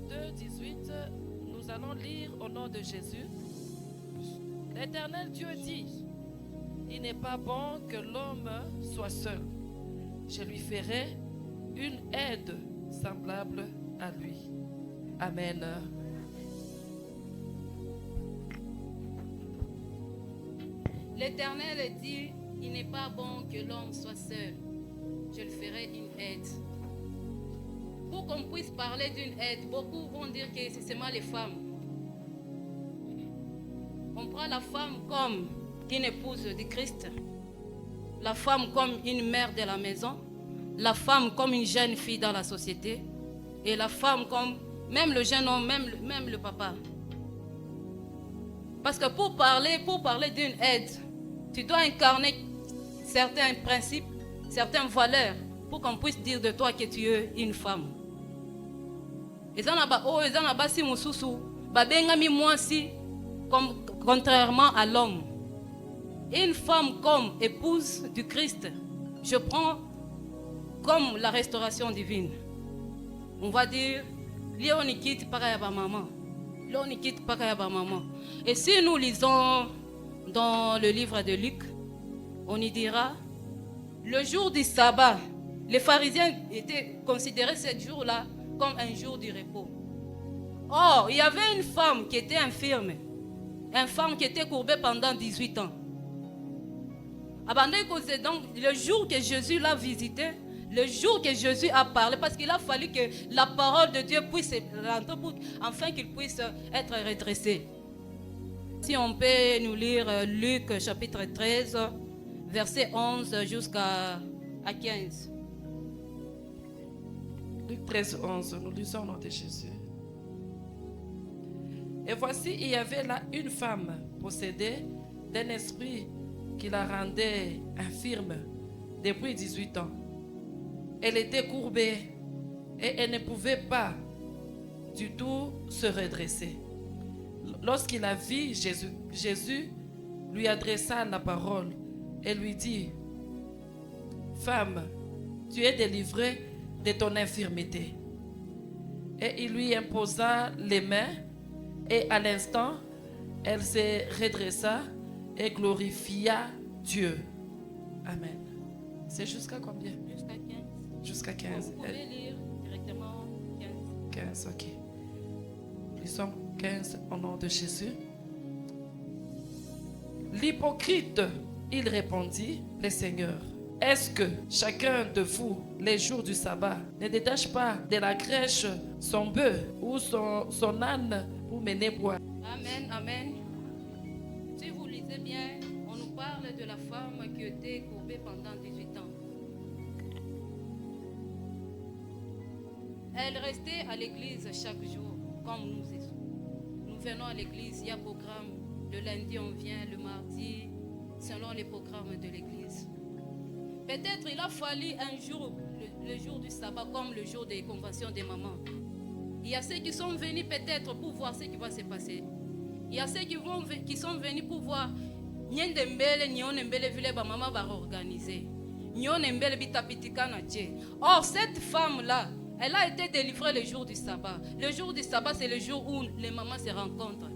2, 18, nous allons lire au nom de Jésus. L'Éternel Dieu dit, il n'est pas bon que l'homme soit seul. Je lui ferai une aide semblable à lui. Amen. L'Éternel dit, il n'est pas bon que l'homme soit seul. Je lui ferai une aide. Pour qu'on puisse parler d'une aide, beaucoup vont dire que c'est seulement les femmes. On prend la femme comme une épouse de Christ, la femme comme une mère de la maison, la femme comme une jeune fille dans la société, et la femme comme même le jeune homme, même le papa. Parce que pour parler d'une aide, tu dois incarner certains principes, certaines valeurs, pour qu'on puisse dire de toi que tu es une femme. Contrairement à l'homme, une femme comme épouse du Christ, je prends comme la restauration divine. On va dire, maman. Et si nous lisons dans le livre de Luc, on y dira, le jour du sabbat, les pharisiens étaient considérés ce jour-là comme un jour du repos. Or, il y avait une femme qui était infirme, une femme qui était courbée pendant 18 ans. Donc, le jour que Jésus l'a visité, le jour que Jésus a parlé, parce qu'il a fallu que la parole de Dieu puisse rentrer afin qu'il puisse être redressé. Si on peut nous lire Luc chapitre 13, verset 11 jusqu'à 15. Luc 13, 11, nous lisons au nom de Jésus. Et voici, il y avait là une femme possédée d'un esprit qui la rendait infirme depuis 18 ans. Elle était courbée et elle ne pouvait pas du tout se redresser. Lorsqu'il a vu Jésus, Jésus lui adressa la parole et lui dit, femme, tu es délivrée de ton infirmité. Et il lui imposa les mains et à l'instant, elle se redressa et glorifia Dieu. Amen. C'est jusqu'à combien? Jusqu'à 15. Jusqu'à 15. Vous pouvez lire directement 15. 15, ok. Lisons 15 au nom de Jésus. L'hypocrite, il répondit, le Seigneur, est-ce que chacun de vous, les jours du sabbat, ne détache pas de la crèche son bœuf ou son âne pour mener boire? Amen, amen. Si vous lisez bien, on nous parle de la femme qui était courbée pendant 18 ans. Elle restait à l'église chaque jour, comme nous. Nous venons à l'église, il y a programme. Le lundi, on vient, le mardi, selon les programmes de l'église. Peut-être il a fallu un jour, le jour du sabbat, comme le jour des conventions des mamans. Il y a ceux qui sont venus peut-être pour voir ce qui va se passer. Il y a ceux qui sont venus pour voir. Or, cette femme-là, elle a été délivrée le jour du sabbat. Le jour du sabbat, c'est le jour où les mamans se rencontrent.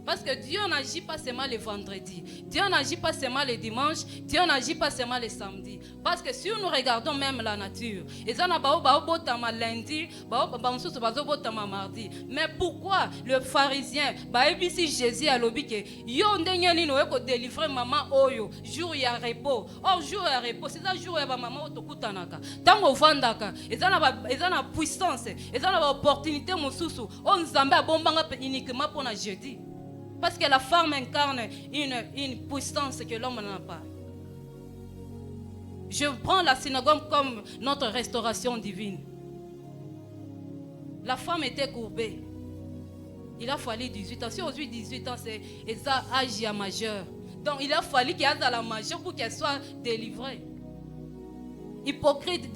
Parce que Dieu n'agit pas seulement le vendredi. Dieu n'agit pas seulement le dimanche. Dieu n'agit pas seulement le samedi. Parce que si nous regardons même la nature, lundi, mardi. Mais pourquoi le pharisien, si Jésus a l'objet que yo ndengeni no eko délivrer maman oyo jour ya repos. Or jour ya repos, c'est ça jour ya ba maman otokutanaka. Tango vandaka, ezana puissance, ezana opportunité mosusu. On nzambe abombanga uniquement pour na jeudi. Parce que la femme incarne une puissance que l'homme n'a pas. Je prends la synagogue comme notre restauration divine. La femme était courbée. Il a fallu 18 ans. Si aujourd'hui 18 ans, c'est âge majeur. Donc il a fallu qu'elle ait la majeure pour qu'elle soit délivrée. Hypocrite,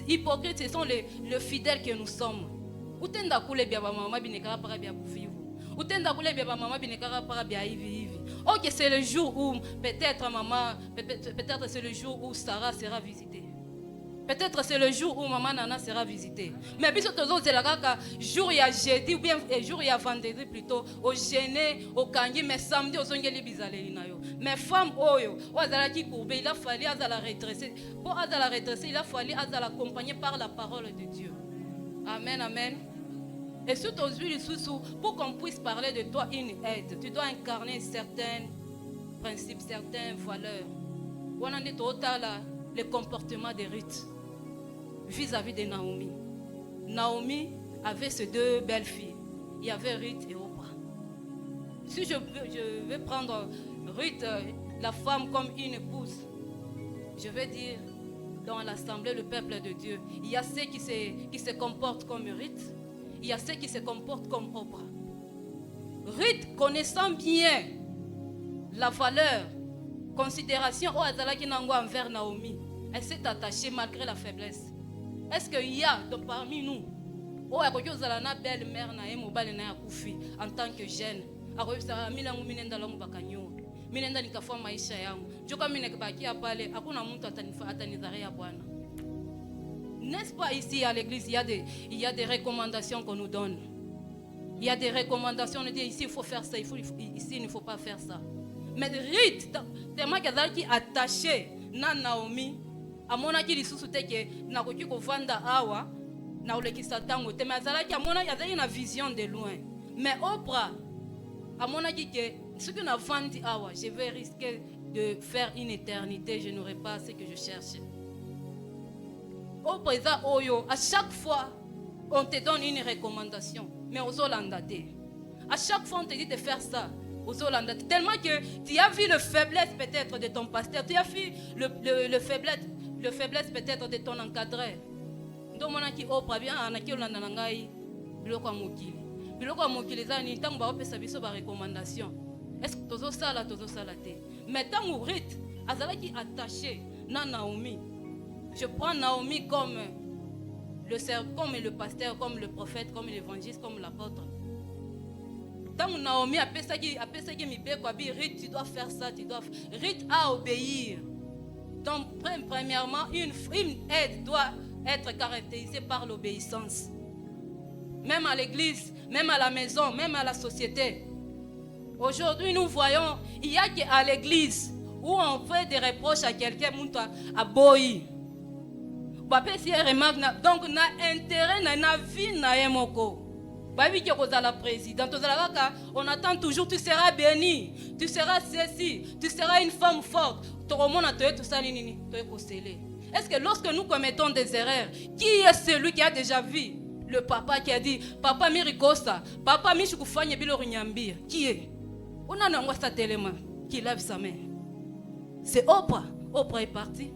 ce sont les fidèles que nous sommes. Ok, c'est le jour où peut-être maman, peut-être c'est le jour où Sarah sera visitée. Peut-être c'est le jour où maman Nana sera visitée. Mais puis surtout c'est la jour il y a jeudi ou bien jour il y a vendredi plutôt au gêné au kangi mais samedi au zongeli bizaleli na yo. Mais femme oyo o azala ki courbé il a fallu azala redresser. Pour azala redresser il a fallu azala accompagner par la parole de Dieu. Amen amen. Et surtout aujourd'hui pour qu'on puisse parler de toi une aide, tu dois incarner certains principes, certaines valeurs. On en est total là le comportement de Ruth vis-à-vis de Naomi. Naomi avait ces deux belles filles. Il y avait Ruth et Oprah. Si je vais prendre Ruth, la femme, comme une épouse, je vais dire dans l'assemblée, le peuple de Dieu, il y a ceux qui se comportent comme Ruth, il y a ceux qui se comportent comme Oprah. Ruth, connaissant bien la valeur, considération envers Naomi, elle s'est attachée malgré la faiblesse. Est-ce qu'il y a parmi nous une belle-mère en tant que jeune? N'est-ce pas ici à l'église, il y a des recommandations qu'on nous donne. Il y a des recommandations, on nous dit ici il faut faire ça, ici il ne faut pas faire ça. Mais Ruth, tellement qu'elle est attachée à Naomi, à mon avis, il que nakoki kovanda awa na olekisa tango te mais azalaki amona yazali na vision de loin. Mais Oprah à mon avis que ce que na vandi awa, je vais risquer de faire une éternité, je n'aurai pas ce que je cherche. Oprah oyo, à chaque fois on te donne une recommandation, mais aux Hollandais, à chaque fois on te dit de faire ça. Aux Hollandais, tellement que tu as vu le faiblesse peut-être de ton pasteur, tu as vu le faiblesse peut-être de ton encadreur. Donc mon aki Oprah bien anaki Hollanda nangai biloko mokili zani tango ba opesa biso ba recommandation. Est-ce que tozo sala te? Mais tango Ruth azalaki attaché na Naomi. Je prends Naomi comme le pasteur, comme le prophète, comme l'évangéliste, comme l'apôtre. Tant que Naomi a pensé Ruth, tu dois faire ça, Ruth a obéi. Donc, premièrement, une aide doit être caractérisée par l'obéissance. Même à l'église, même à la maison, même à la société. Aujourd'hui, nous voyons, il y a qu'à l'église où on fait des reproches à quelqu'un, à boy. Donc, na intérêt, na vie, na emoko. La présidente, on attend toujours, tu seras béni, tu seras ceci, tu seras une femme forte. Est-ce que lorsque nous commettons des erreurs, qui est celui qui a déjà vu le papa qui a dit papa mirikosa, papa mishukufanye bilo rinyambia? Qui est? On a un tellement qui lève sa main. C'est Oprah. Oprah est partie.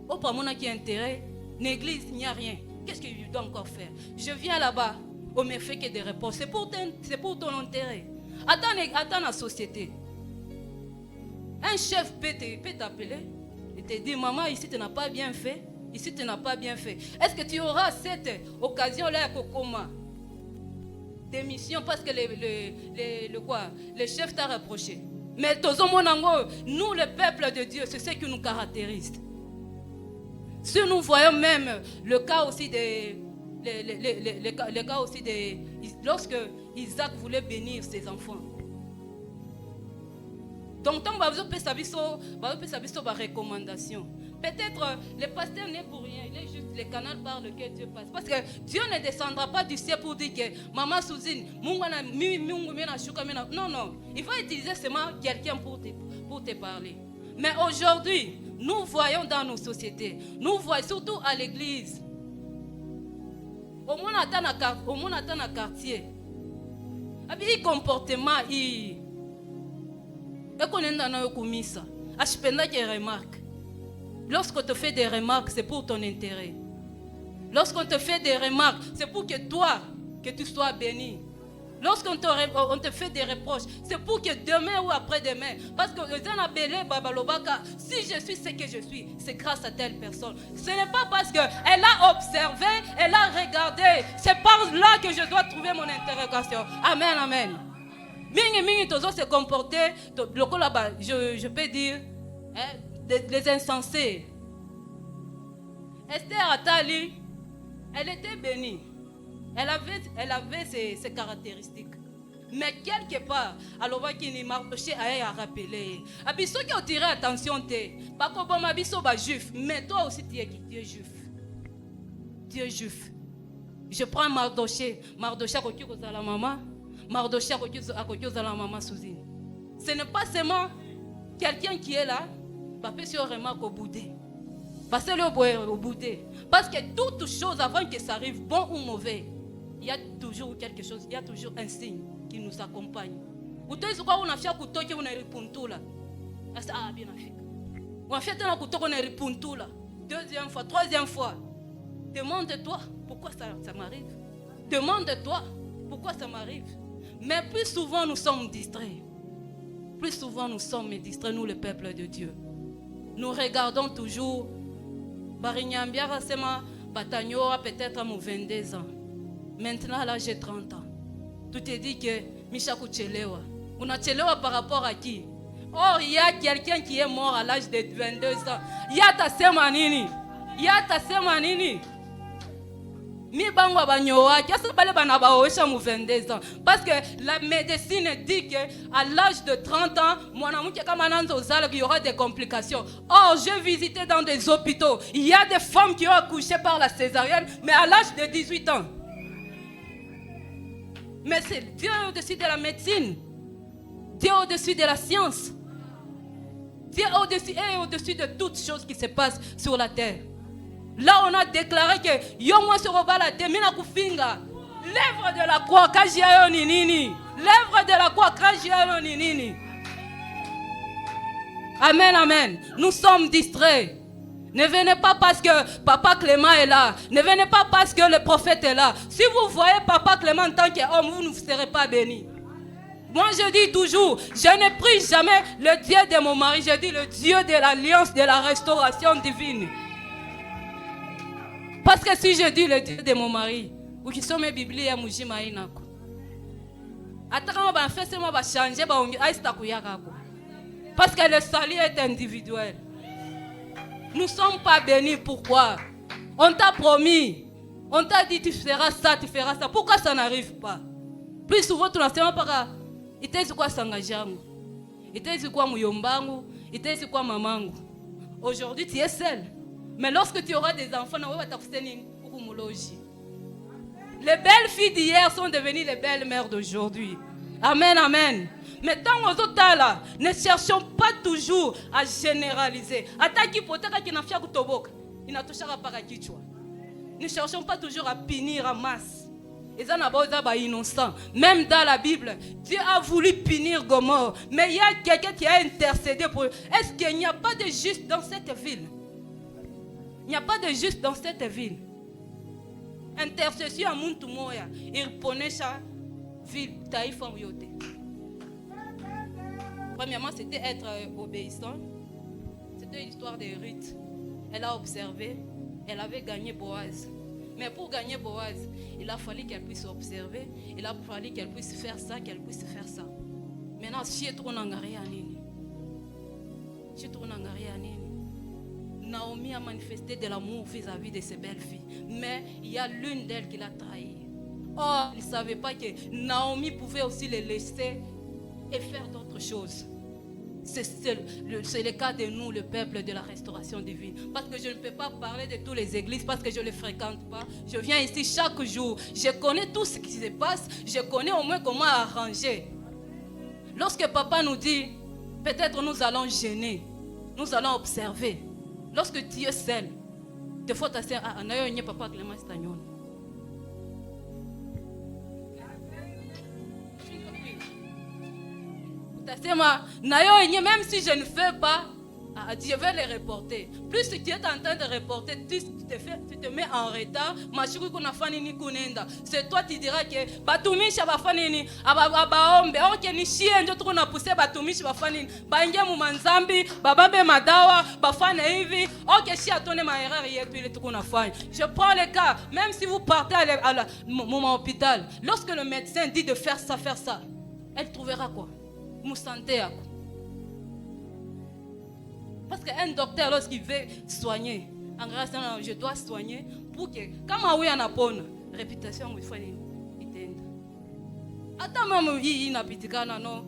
Oprah mon qui a intérêt. L'église, il n'y a rien. Qu'est-ce que je dois encore faire? Je viens là-bas. On me fait que des réponses. C'est pour ton intérêt. Attends la société. Un chef peut t'appeler et te dire maman, ici tu n'as pas bien fait. Ici tu n'as pas bien fait. Est-ce que tu auras cette occasion-là à Kokoma? Démission parce que le chef t'a reproché. Mais nous, le peuple de Dieu, c'est ce qui nous caractérise. Si nous voyons même le cas aussi le cas aussi lorsque Isaac voulait bénir ses enfants. Donc, tant que vous avez sa recommandation. Peut-être le pasteur n'est pour rien, il est juste le canal par lequel Dieu passe. Parce que Dieu ne descendra pas du ciel pour dire que maman Souzine, non, il va utiliser seulement quelqu'un pour te parler. Mais aujourd'hui, nous voyons dans nos sociétés, nous voyons surtout à l'église. Au moins dans le quartier, il comportement, il remarque. Lorsqu'on te fait des remarques, c'est pour ton intérêt. Lorsqu'on te fait des remarques, c'est pour que toi, que tu sois béni. Lorsqu'on te fait des reproches, c'est pour que demain ou après-demain, parce que si je suis ce que je suis, c'est grâce à telle personne. Ce n'est pas parce qu'elle a observé, elle a regardé. C'est par là que je dois trouver mon interrogation. Amen, amen. Mingi toujours se comporter, je peux dire, les insensés. Esther Atali, elle était bénie. Elle avait ses caractéristiques. Mais quelque part, alors qui ni Mardoché a rappelé. Abisso qui a tiré attention te. Pas comme bon abisso ba juif, mais toi aussi tu es juif. Tu es juif. Je prends Mardoché a coquille aux la maman, Mardoché a coquille aux la maman Souzine. Ce n'est pas seulement quelqu'un qui est là, papa sur remarque au boudé. Passez le au boudé. Parce que toute chose avant que ça arrive, bon ou mauvais, il y a toujours quelque chose, il y a toujours un signe qui nous accompagne. Vous savez quoi, on a fait un couteau qui on a répondu là. Ah, bien fait. On a fait un couteau qu'on a répondu là. Deuxième fois, troisième fois. Demande-toi pourquoi ça m'arrive. Demande-toi pourquoi ça m'arrive. Mais plus souvent nous sommes distraits. Plus souvent nous sommes distraits, nous le peuple de Dieu. Nous regardons toujours. Barinyambiara sema Batanyora peut-être à mon 22 ans. Maintenant là j'ai 30 ans. Tu te dis que Mishaku Chelewa. On a Chelewa par rapport à qui? Or il y a quelqu'un qui est mort à l'âge de 22 ans. Il y a ta semanini. Il y a ta semanini. Mi bangwa banyoa, qu'est-ce que balé banaba oesha mou 22 ans? Parce que la médecine dit que à l'âge de 30 ans, mon amour qui il y aura des complications. Or, j'ai visité dans des hôpitaux. Il y a des femmes qui ont accouché par la césarienne, mais à l'âge de 18 ans. Mais c'est Dieu au-dessus de la médecine. Dieu au-dessus de la science. Dieu au-dessus de toutes choses qui se passent sur la terre. Là, on a déclaré que Yomo se robala temina kufinga. L'œuvre de la croix, kajiayo ni nini. L'œuvre de la croix, kajiayo ni nini. Amen, amen. Nous sommes distraits. Ne venez pas parce que Papa Clément est là. Ne venez pas parce que le prophète est là. Si vous voyez Papa Clément en tant qu'homme, vous ne serez pas bénis. Moi, je dis toujours, je ne prie jamais le Dieu de mon mari. Je dis le Dieu de l'alliance, de la restauration divine. Parce que si je dis le Dieu de mon mari, ou qui sont mes Biblies, je vais changer. Parce que le salut est individuel. Nous ne sommes pas bénis. Pourquoi? On t'a promis. On t'a dit tu feras ça, tu feras ça. Pourquoi ça n'arrive pas? Plus souvent, tu n'as pas. Il t'a dit quoi s'engageangu? Il t'a dit quoi mouyombangu? Il t'a dit quoi mamangu? Aujourd'hui, tu es seul. Mais lorsque tu auras des enfants, les belles filles d'hier sont devenues les belles mères d'aujourd'hui. Amen, amen. Mais tant aux autres là, ne cherchons pas toujours à généraliser. Ne cherchons pas toujours à punir en masse. Même dans la Bible, Dieu a voulu punir Gomorrhe. Mais il y a quelqu'un qui a intercédé pour eux. Est-ce qu'il n'y a pas de juste dans cette ville? Il n'y a pas de juste dans cette ville. Intercession à Muntumoya. Il prenait sa ville. Taïfa Myote. Premièrement, c'était être obéissant. C'était l'histoire de Ruth. Elle a observé. Elle avait gagné Boaz. Mais pour gagner Boaz, il a fallu qu'elle puisse observer. Il a fallu qu'elle puisse faire ça, qu'elle puisse faire ça. Maintenant, si je trouve un Naomi a manifesté de l'amour vis-à-vis de ses belles filles. Mais il y a l'une d'elles qui l'a trahi. Or, il ne savait pas que Naomi pouvait aussi les laisser et faire d'autres choses. C'est le cas de nous, le peuple de la restauration divine. Parce que je ne peux pas parler de toutes les églises, parce que je ne les fréquente pas. Je viens ici chaque jour. Je connais tout ce qui se passe. Je connais au moins comment arranger. Lorsque papa nous dit, peut-être nous allons gêner, nous allons observer. Lorsque tu es seul, des fois tu as un papa Clément Stagnon. Même si je ne fais pas, je vais les reporter. Plus tu es en train de reporter, tu te mets en retard. C'est toi qui diras que Batumish Bafanini, Abaombe, ok, ni chien, je trouve na poussé Batumish Bafanini, Bangya Mumanzambi, Bababe Madawa, Bafane Hivi, ok, si à ton erreur, je prends le cas, même si vous partez à mon hôpital, lorsque le médecin dit de faire ça, elle trouvera quoi? Santé. Parce qu'un docteur, lorsqu'il veut soigner, je dois soigner pour que kama huyu anapona réputation yangu ifanye itenda. Hata mama hii inapitikana no.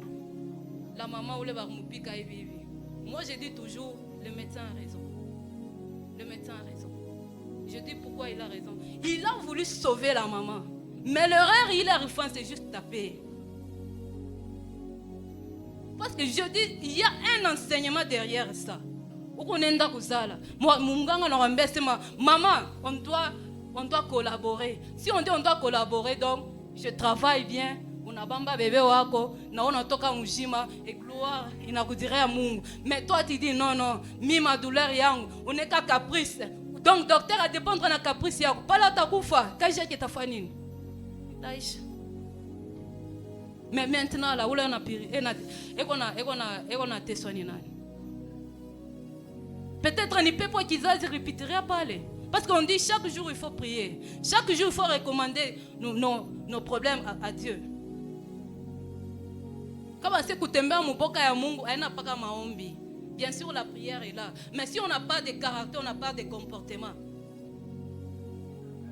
La maman ule bakumupika hivi hivi. Moi je dis toujours le médecin a raison. Le médecin a raison. Je dis pourquoi il a raison. Il a voulu sauver la maman. Mais l'erreur il a refait c'est juste taper. Parce que je dis il y a un enseignement derrière ça. Ukonenda kuzala. Munganga n'orambé c'est maman, on doit collaborer. Si on dit on doit collaborer donc je travaille bien. Unabamba bébé wako na unatoka mjima et gloire inakudirea Mungu. Mais toi tu dis non non, mi ma douleur yangu, uneka caprice. Donc docteur a dépendre na caprice yako. Pala takufa, kaje kitafanya nini? Daisha. Mais maintenant là, ule na piri, ekona tesoni nani? Peut-être ni pepo kizazi répéterait pale. Parce qu'on dit chaque jour il faut prier. Chaque jour il faut recommander nos problèmes à Dieu. Kama c'est kutembea mboka ya Mungu haina paka maombi. Bien sûr la prière est là, mais si on n'a pas de caractère, on n'a pas de comportement.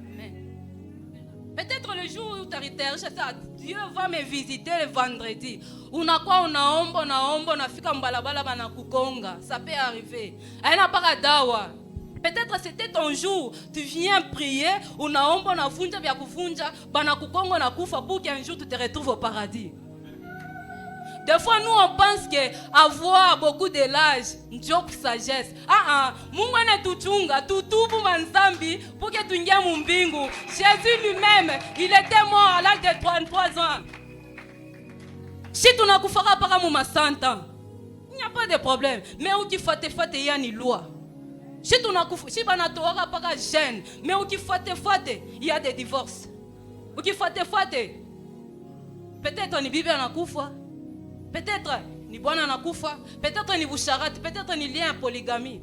Amen. Peut-être le jour où tu arrives ça, Dieu va me visiter le vendredi. Unakuwa unaomba unafika mbalabala bana kukonga. Ça peut arriver. Haina paka dawa. Peut-être c'était ton jour, tu viens prier, unaomba unavunja vya kuvunja, bana kukonga na kufa pour qu'un jour tu te retrouves au paradis. Des fois, nous, on pense qu'avoir beaucoup de l'âge, job sagesse. Mungu anatuchunga, tutubu manzambi pour que tu n'aies mon bingo. Jésus lui-même, il était mort à l'âge de 33 ans. Si tu n'as pas par mon 100 ans, il n'y a pas de problème. Mais où tu fais, il y a une loi. Si tu n'as pas jeune, mais où tu fais, il y a des divorces. Où tu fais, peut-être on Bible en kufa. Peut-être ni bwana nakufa, peut-être ni busharati, peut-être ni lien à polygamie.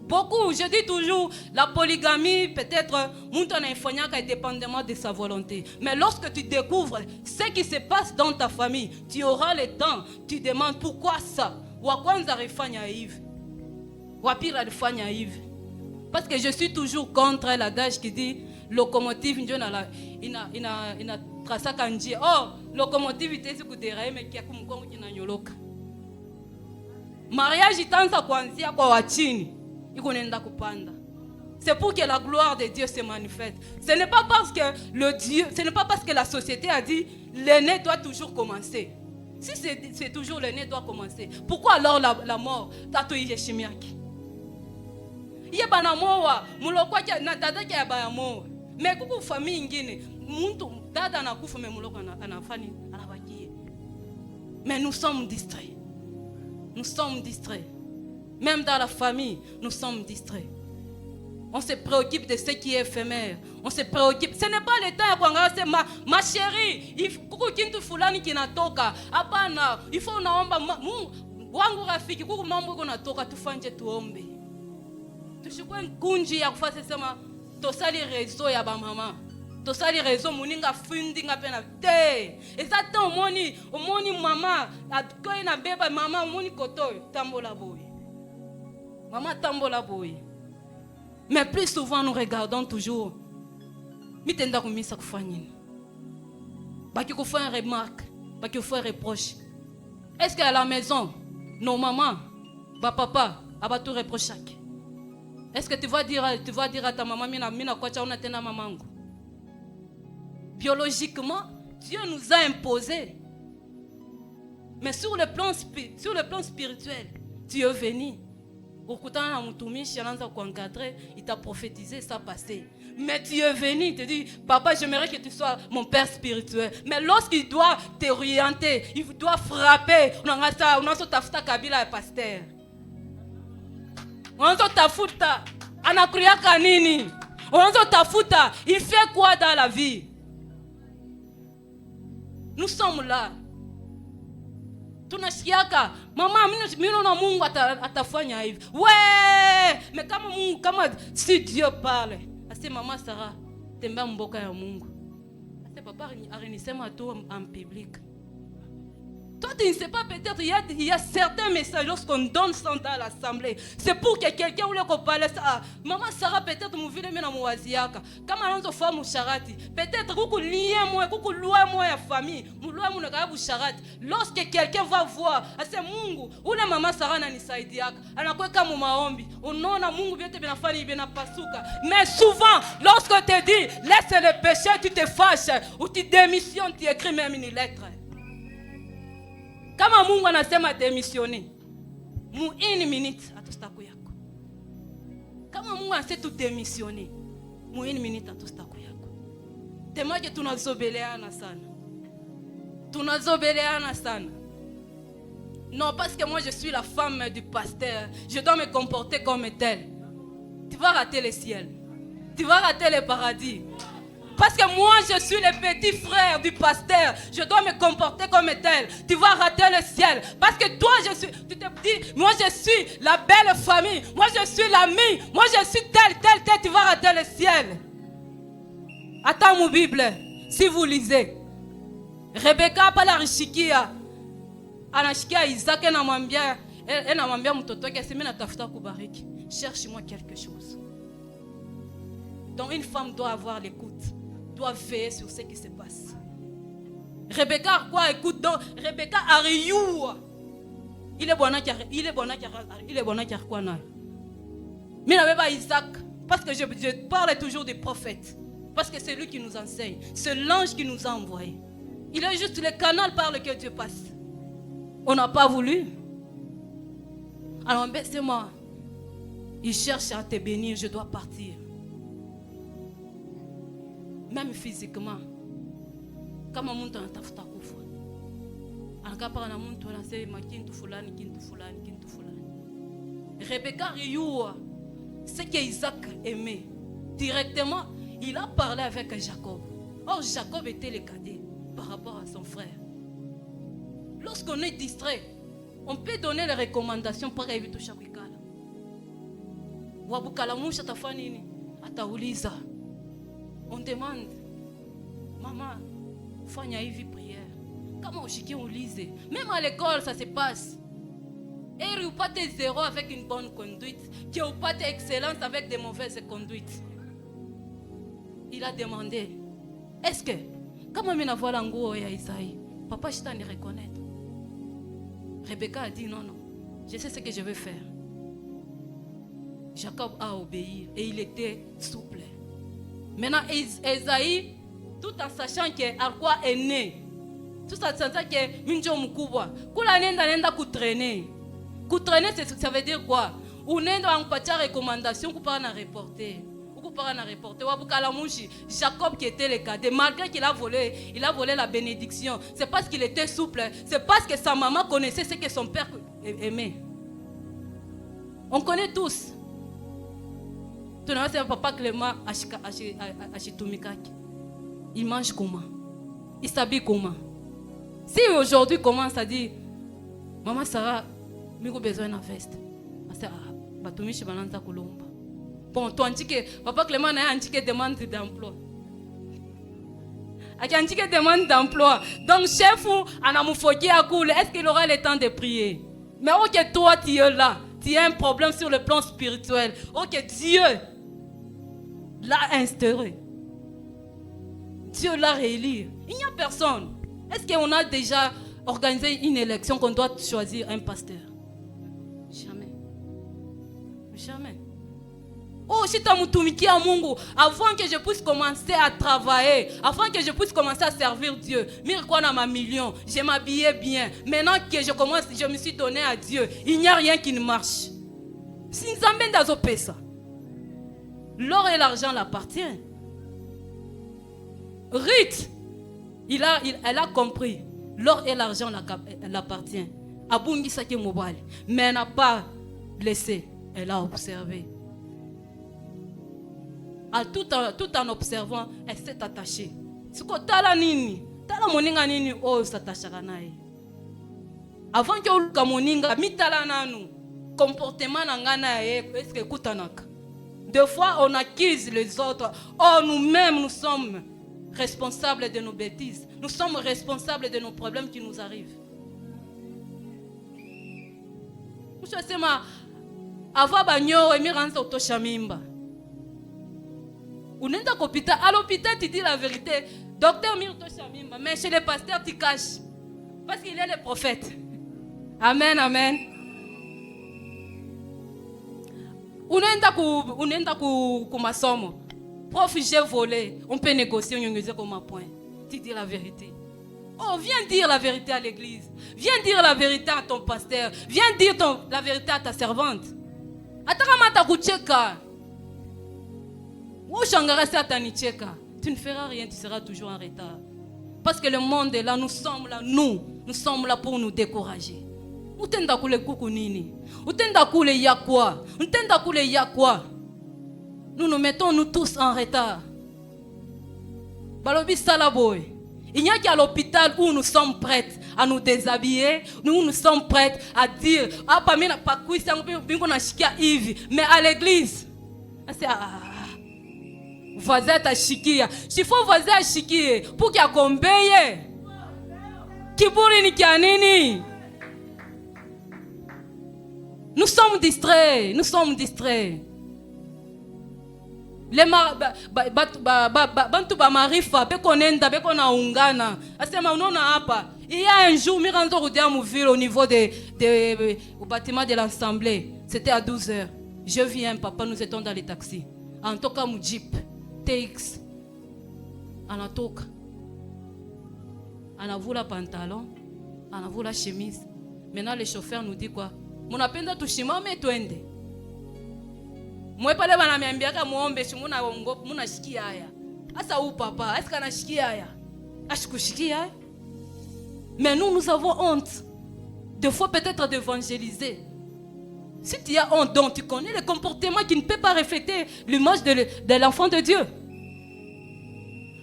Beaucoup, je dis toujours, la polygamie, peut-être, monta na infonyaka dépendamment de sa volonté. Mais lorsque tu découvres ce qui se passe dans ta famille, tu auras le temps, tu demandes pourquoi ça. Wakwanza refanya hivi. Wapira refanya hivi. Parce que je suis toujours contre l'adage qui dit locomotive ina trasaka njia. Oh, locomotive itezi kuderaye mekia kumkongo kinanyoloka. Mariage itanza kuanzia kwa wachini, iko nenda kupanda. C'est pour que la gloire de Dieu se manifeste. Ce n'est pas parce que la société a dit l'aîné doit toujours commencer. Si c'est toujours l'aîné doit commencer, pourquoi alors la mort tato yeshimiaki? Yebana mowa mulokwa na dada ya ba mowa. Mais kuku famille ingine muntu dada anakufa mais muloko anafani anabakie. Mais nous sommes distraits. Nous sommes distraits. Même dans la famille, nous sommes distraits. On se préoccupe de ce qui est éphémère. On se préoccupe. Ce n'est pas le temps pour c'est ma chérie. Il faut kintu fulani kinatoka. Hapana, il faut naomba wangu rafiki kuku mambo kunatoka tufanje tuombe. Tushukwe kunji ya kufanya sema tosali réseau ya ba mama. Tosali réseau muninga fundi ngapena te. Ezata omoni mama atkoye na beba mama omoni kotoyo tambola boy. Maman tambola boy. Mais plus souvent nous regardons toujours mitenda kumisa kufanya. Baki kufanya remarque, baki kufanya reproche. Est-ce qu'à la maison nos mamans, ba papa, abatu reproche. Est-ce que tu vas dire à ta maman mina kwa cha una tena mamangu? Biologiquement, Dieu nous a imposé. Mais sur le plan spirituel, Dieu est venu. Ukutana na mtumishi anaanza kuencadrer, il t'a prophétisé ça passé. Mais tu es venu, il te dit papa, j'aimerais que tu sois mon père spirituel. Mais lorsqu'il doit t'orienter, il doit frapper, on a tafuta kabila ya pasteur. On a tafuta anakuriaka nini? On a tafuta, il fait quoi dans la vie? Nous sommes là. Tunashiaka mama mimi na Mungu atafanya hivi. Ouais, mais kama si Dieu parle, assez maman Sarah tembea mboka ya Mungu. Assez papa arenisema tu en public. Toi, tu ne sais pas, peut-être il y a certains messages lorsqu'on donne ça dans l'assemblée. C'est pour que quelqu'un voulait qu'on parle ça. Ah, maman Sarah, peut-être mon ville mena mwaziaka. Comme on a fait mon charati. Peut-être que lien moi, que loi moi ya famille, mon loi mon ka bu charati. Lorsque quelqu'un va voir, c'est Mungu, ou la maman Sarah na nisaidiaka. Anakuwa kama maombi. Unaona Mungu vyote vinafanya hivi pasuka. Mais souvent, lorsque on te dit laisse le péché, tu te fâches ou tu démissionnes, tu écris même une lettre. Kama Mungu anasema démissionner, mu 1 minute atustaku yako. Kama Mungu anasema tu démissionner, mu 1 minute atustaku yako. Temaje tunazobeleana sana. Tunazobeleana sana. Non, parce que moi je suis la femme du pasteur, je dois me comporter comme telle. Tu vas rater le ciel. Tu vas rater le paradis. Parce que moi, je suis le petit frère du pasteur. Je dois me comporter comme tel. Tu vas rater le ciel. Parce que toi, tu te dis, moi, je suis la belle famille. Moi, je suis l'ami. Moi, je suis tel. Tu vas rater le ciel. Attends mon Bible. Si vous lisez. Rebecca, pas la rishikia. Anashikia Isaac, et namambia mtoto ke semena tafuta kubariki. Cherche-moi quelque chose. Donc une femme doit avoir l'écoute. Doit veiller sur ce qui se passe. Rebecca quoi écoute donc Rebecca ariou. Il est bon à quoi na. Mais n'avait pas Isaac parce que je parle toujours des prophètes parce que c'est lui qui nous enseigne, c'est l'ange qui nous a envoyé. Il est juste le canal par lequel Dieu passe. On n'a pas voulu. Alors c'est moi. Il cherche à te bénir, je dois partir. Même physiquement, kama muntu anatafuta kufa, anakapaka na muntu anasema kintu fulani. Rebecca riyua ce que Isaac aimait. Directement, il a parlé avec Jacob. Or, Jacob était le cadet par rapport à son frère. Lorsqu'on est distrait, on peut donner les recommandations pour éviter chakwikala. Wabukala musha tafanini atauliza. On demande, maman, fanya hivi prière. Comment on chiki on lise? Même à l'école, ça se passe. Et il n'y a pas de zéro avec une bonne conduite. Il n'y a pas d'excellence avec de mauvaises conduites. Il a demandé, est-ce que, comment on a vu l'angoisse à Isaïe, papa, je t'en ai reconnaître. Rebecca a dit, non, je sais ce que je vais faire. Jacob a obéi et il était souple. Maintenant, Esaïe, tout en sachant que Arqua est né, tout en sachant que Minjo Mukubwa, Kula nenda kutraîner. Kutraîner, ça veut dire quoi? Ou nenda en patia recommandation, ou pas en reporter. Ou pas en reporter. Ou abukala mouchi, Jacob qui était le cadet, malgré qu'il a volé la bénédiction. C'est parce qu'il était souple. C'est parce que sa maman connaissait ce que son père aimait. On connaît tous. Tu n'as pas papa Clément Achitumikaki. Il mange comment? Il s'habille comment? Si aujourd'hui commence à dire, maman Sarah, j'ai besoin d'une veste. Batumishi bananza kulomba. Bon, toi antique, papa Clément a antique demande d'emploi. Antique demande d'emploi. Donc chef ou anamufoki à cool, est-ce qu'il aura le temps de prier? Mais ok, toi tu es là, tu as un problème sur le plan spirituel. Ok, Dieu l'a instauré. Dieu l'a réélu. Il n'y a personne. Est-ce qu'on a déjà organisé une élection qu'on doit choisir un pasteur? Jamais. Jamais. Oh, si tu as mutumiki à Mungu, avant que je puisse commencer à travailler, avant que je puisse commencer à servir Dieu, mire quoi dans ma million, je m'habillais bien. Maintenant que je me suis donné à Dieu, il n'y a rien qui ne marche. Si nous amène dans nos pays, l'or et l'argent l'appartiennent. Ruth, elle a compris. L'or et l'argent l'appartiennent. Abungi saki mobile, mais elle n'a pas laissé. Elle a observé. Tout en observant, elle s'est attachée. Avant que le moninga mitala nanu comportement nangana est-ce que kutanaka. Deux fois on accuse les autres. Oh, nous-mêmes nous sommes responsables de nos bêtises. Nous sommes responsables de nos problèmes qui nous arrivent. Mwisho asema ava banyo emiranza utosha mimba. Unaenda kopita, à l'hôpital tu dis la vérité. Docteur mi utosha mimba, mais chez les pasteurs tu caches. Parce qu'il est le prophète. Amen, amen. Unaenda ku masomo. Prof, j'ai volé. On peut négocier, on peut comme un point. Tu dis la vérité. Oh, viens dire la vérité à l'église. Viens dire la vérité à ton pasteur. Viens dire la vérité à ta servante. Atakamata kucheka. Tu ne feras rien, tu seras toujours en retard. Parce que le monde est là, nous sommes là, nous sommes là pour nous décourager. Utenda kule kuku nini? Utenda kule yakwa? Utenda kule yakwa? Nous nous mettons nous tous en retard. Balobi salaboy. Il n'y a qu'à l'hôpital où nous sommes prêts à nous déshabiller, nous sommes prêts à dire ah pamina pakuisa bingo na shikia hivi, mais à l'église c'est voisin ta shikia. S'il faut voisin shikie pour qu'il akombeye. Kiburi ni kia nini? Nous sommes distraits. Les bantu ba marifa beko nenda beko na ungana asema unaona hapa il y a un jour miranzo rudia muville au niveau au bâtiment de l'assemblée, c'était à 12h. Je viens, papa, nous étions dans les taxis en tout cas mon jeep TX anatoka anavula pantalon anavula chemise. Maintenant le chauffeur nous dit quoi? Munapenda tushimame twende. Mwe pale bananiambiaka muombe shimuna ongo munashikia haya. Asa u papa, est-ce qu'on ashikia haya? Ashikushikia haya? Mais nous avons honte. Des fois peut-être d'évangéliser. Si tu as honte, donc tu connais le comportement qui ne peut pas refléter l'image de l'enfant de Dieu.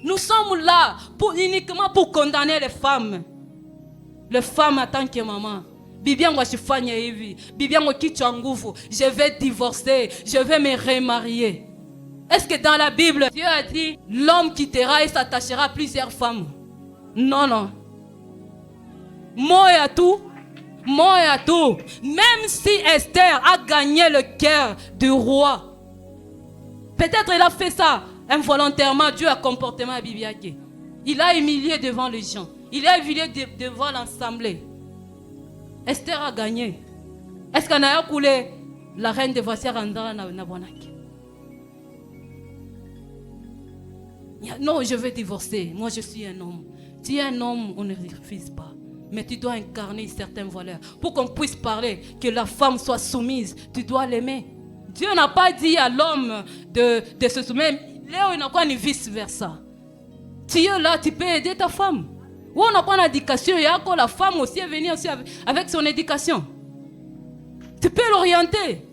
Nous sommes là uniquement pour condamner les femmes. Les femmes en tant que maman. Bibiango shifanya hivi, bibiango kichwa nguvu, je vais divorcer, je vais me remarier. Est-ce que dans la Bible, Dieu a dit l'homme quittera et s'attachera à plusieurs femmes? Non. Moi et tout. Même si Esther a gagné le cœur du roi, peut-être il a fait ça involontairement, Dieu a comportement à Bibiake. Il a humilié devant les gens, il a humilié devant l'assemblée. Esther a gagné. Est-ce qu'on a coulé la reine de Voici Randra Nabonaki? Non, je veux divorcer. Moi, je suis un homme. Tu es un homme, on ne refuse pas. Mais tu dois incarner certaines valeurs. Pour qu'on puisse parler, que la femme soit soumise, tu dois l'aimer. Dieu n'a pas dit à l'homme de se soumettre. Léo, il n'a pas ni vice-versa. Tu es là, tu peux aider ta femme. Ou on n'a pas d'éducation, la femme aussi est venue aussi avec son éducation. Tu peux l'orienter.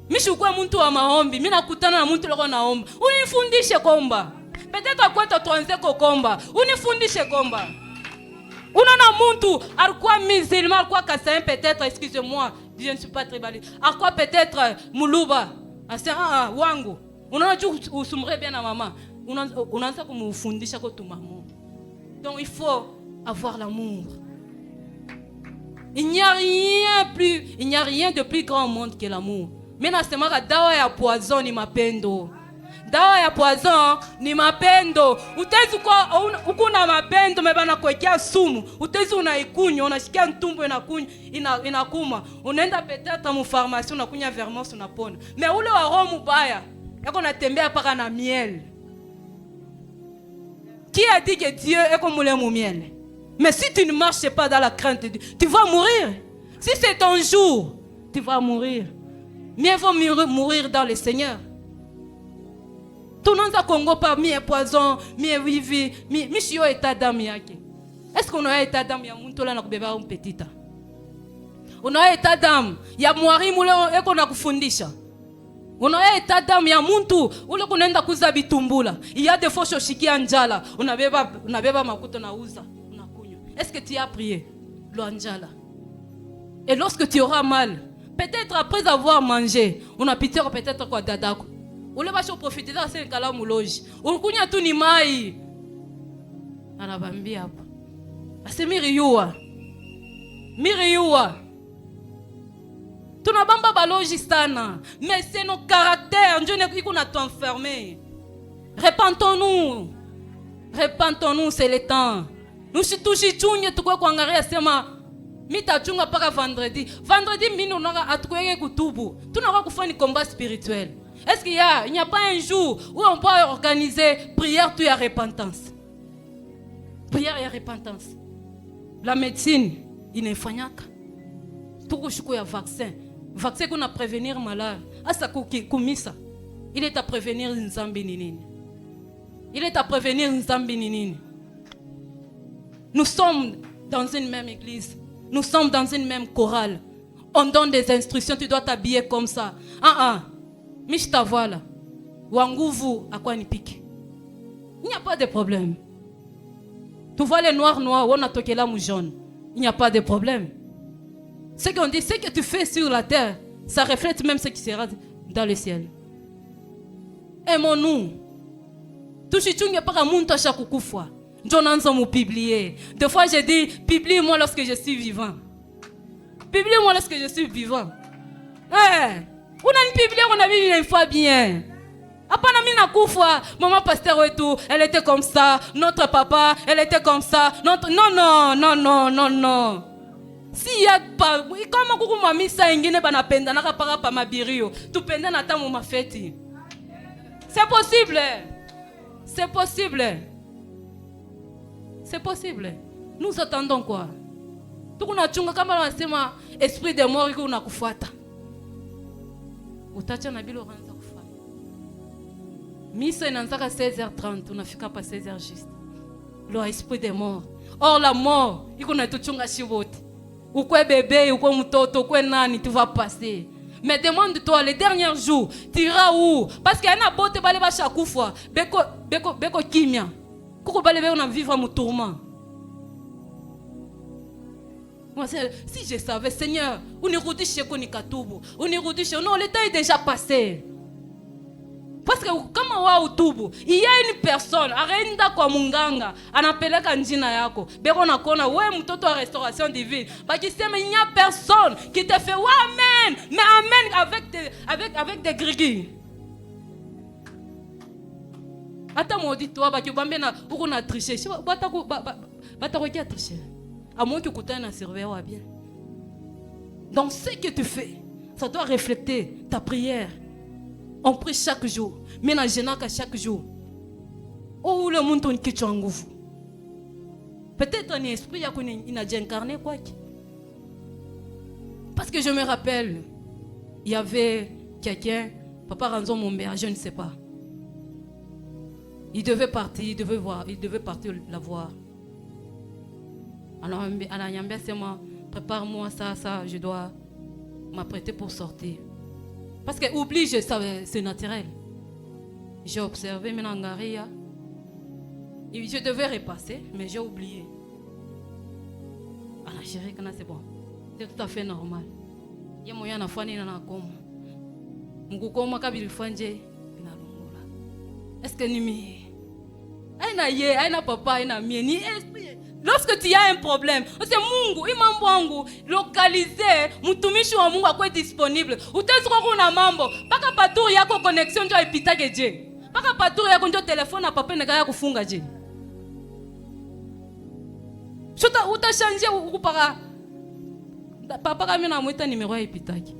Mishukwa muntu wa maombi, mina kutana na muntu loko naomba. Unifundishe komba. Peut-être quoi ta tuanze komba. Unifundishe komba. Unana muntu alikuwa musulman, alikuwa kasayen peut-être, excusez-moi, je ne suis pas tribaliste. Alikuwa peut-être muluba. Asa wangu. Unaona usumre bien na mama. Unaanza kumufundisha kwa tumamu. Donc il faut avoir l'amour. Il n'y a rien de plus grand au monde que l'amour. Mais nasema dawa ya poison ni mapendo. Dawa ya poison ni mapendo. Utezi kwa ukuna mapendo mebana kuwekea sumu. Utezi unaikunywa, unashikia ntumbo inakuma. Unaenda peut-être mu pharmacie unakunya vermos unapona. Mais ule wa roho mbaya yako natembea paka na miel. Qui a dit que Dieu est comme le miel? Mais si tu ne marches pas dans la crainte de Dieu, tu vas mourir. Si c'est ton jour, tu vas mourir. Mieux vaut mourir dans le Seigneur. Tout le monde a Congo par mi poison, mi vivi, mi chio état d'âme yake. Est-ce qu'on a état d'âme ya muntu la na kubeba un petita? On a état d'âme ya mwarimu leo eko na kufundisha. Unaona état d'âme ya muntu ule kunaenda kuza bitumbula. Il y a des fois shoshikia njala, unabeba makuto na uza, unakunywa. Est-ce que tu as prié l'anjala? Et lorsque tu auras mal, peut-être après avoir mangé, on a pitié peut-être quoi dadako. Ule basho profiter dans ce kala muloji. Ukunya tu ni mai. Anabambia hapo. Ase miriwa. Tunabamba baloji sana. Mais c'est nos caractères. Dieu n'est qu'on a t'enfermer. Repentons-nous. Repentons-nous, c'est le temps. Nous sommes tous chunye tukwe kuangalia sema mitachunga paka vendredi. Vendredi mimi unaga atukweke kutubu. Tunaka kufanya combat spirituel. Est-ce qu'il n'y a pas un jour où on peut organiser prière tu y a repentance? Prière et repentance. La médecine inafanyaka. Tuko shuko ya vaccin. Vaccin qu'on a prévenir malade. Asa kumisa. Il est à prévenir nzambi nini. Il est à prévenir nzambi nini. Nous sommes dans une même église. Nous sommes dans une même chorale. On donne des instructions, tu dois t'habiller comme ça. Mishta voilà. Wanguvu à quoi ni pique. Il n'y a pas de problème. Tu vois les noirs, on a toqué là jaune. Il n'y a pas de problème. Ce qu'on dit, ce que tu fais sur la terre, ça reflète même ce qui sera dans le ciel. Aimons-nous. Tout ce qui n'est pas un monde à chaque fois. Je n'ai publier. Des fois, je dis, publie-moi lorsque je suis vivant. Publie-moi lorsque je suis vivant. On a une publié, on a vu une fois bien. Après, on a mis fois, maman pasteur et tout, elle était comme ça. Notre papa, elle était comme ça. Non. Si y a pas, comment vous m'avez mis ça, ingénieur banapenda, n'a pas ma birio. Tu pendes na tamu ma fête. C'est possible. C'est possible. C'est possible. Nous attendons quoi? Tout qu'on a chunga kama wanasema esprit de mort iko unakufuata. Utacha na bilo ranza kufuata. Misa inaanzaka 16h30, unafika pa 16h juste. Le esprit de mort. Or la mort iko na tuchunga shivote. Ukwe bébé, ukwe mtoto, ukwe nani, tu vas passer. Mais demande-toi, les derniers jours, tu iras où? Parce qu'il y a une beauté, balé ba chaque fois. Beko kimia. Koko balé on a vivre mon tourment. Si je savais, Seigneur, on est roudi chez Konikatubu, on est roudi chez. Non, le temps est déjà passé. Parce que comme on au tubu, il y a une personne, arenda kwa munganga, anapeleka njina yako. Beko na kona, ouais, mtoto à restauration divine. Parce que il n'y a personne qui te fait ouais, amen, mais amen avec des grigis. Attends, moi dis-toi, parce que bambena, on a triché. Bata quoi qui a triché? À moins que tu aies un surveillant bien. Donc ce que tu fais, ça doit refléter ta prière. On prie chaque jour. Mais dans le chaque jour. Oh, le monde qui est en nguvu. Peut-être un esprit il a déjà incarné quoi. Parce que je me rappelle, il y avait quelqu'un, Papa Ranzo Mombea, je ne sais pas. Il devait partir, il devait partir la voir. Alors, c'est moi, prépare-moi ça, je dois m'apprêter pour sortir. Parce que oublie, c'est naturel. J'ai observé Menangaria. Je devais repasser, mais j'ai oublié. Alors, chérie, c'est bon. C'est tout à fait normal. Il y a moyen de faire un coma. Mukukoma kabili fanje binalungula. Est-ce que ni aina papa aina mie ni esprit. Lorsque tu as un problème, c'est Mungu, imambo wangu localiser mtumishi wa Mungu akwe disponible. Utaziko kuna mambo, paka paturi yako connexion ndio ipitake je. Paka paturi yako ndio telefone na papa nega kufunga je. Sota utashanje ukupaka papa kama na mwita numéro ipitake.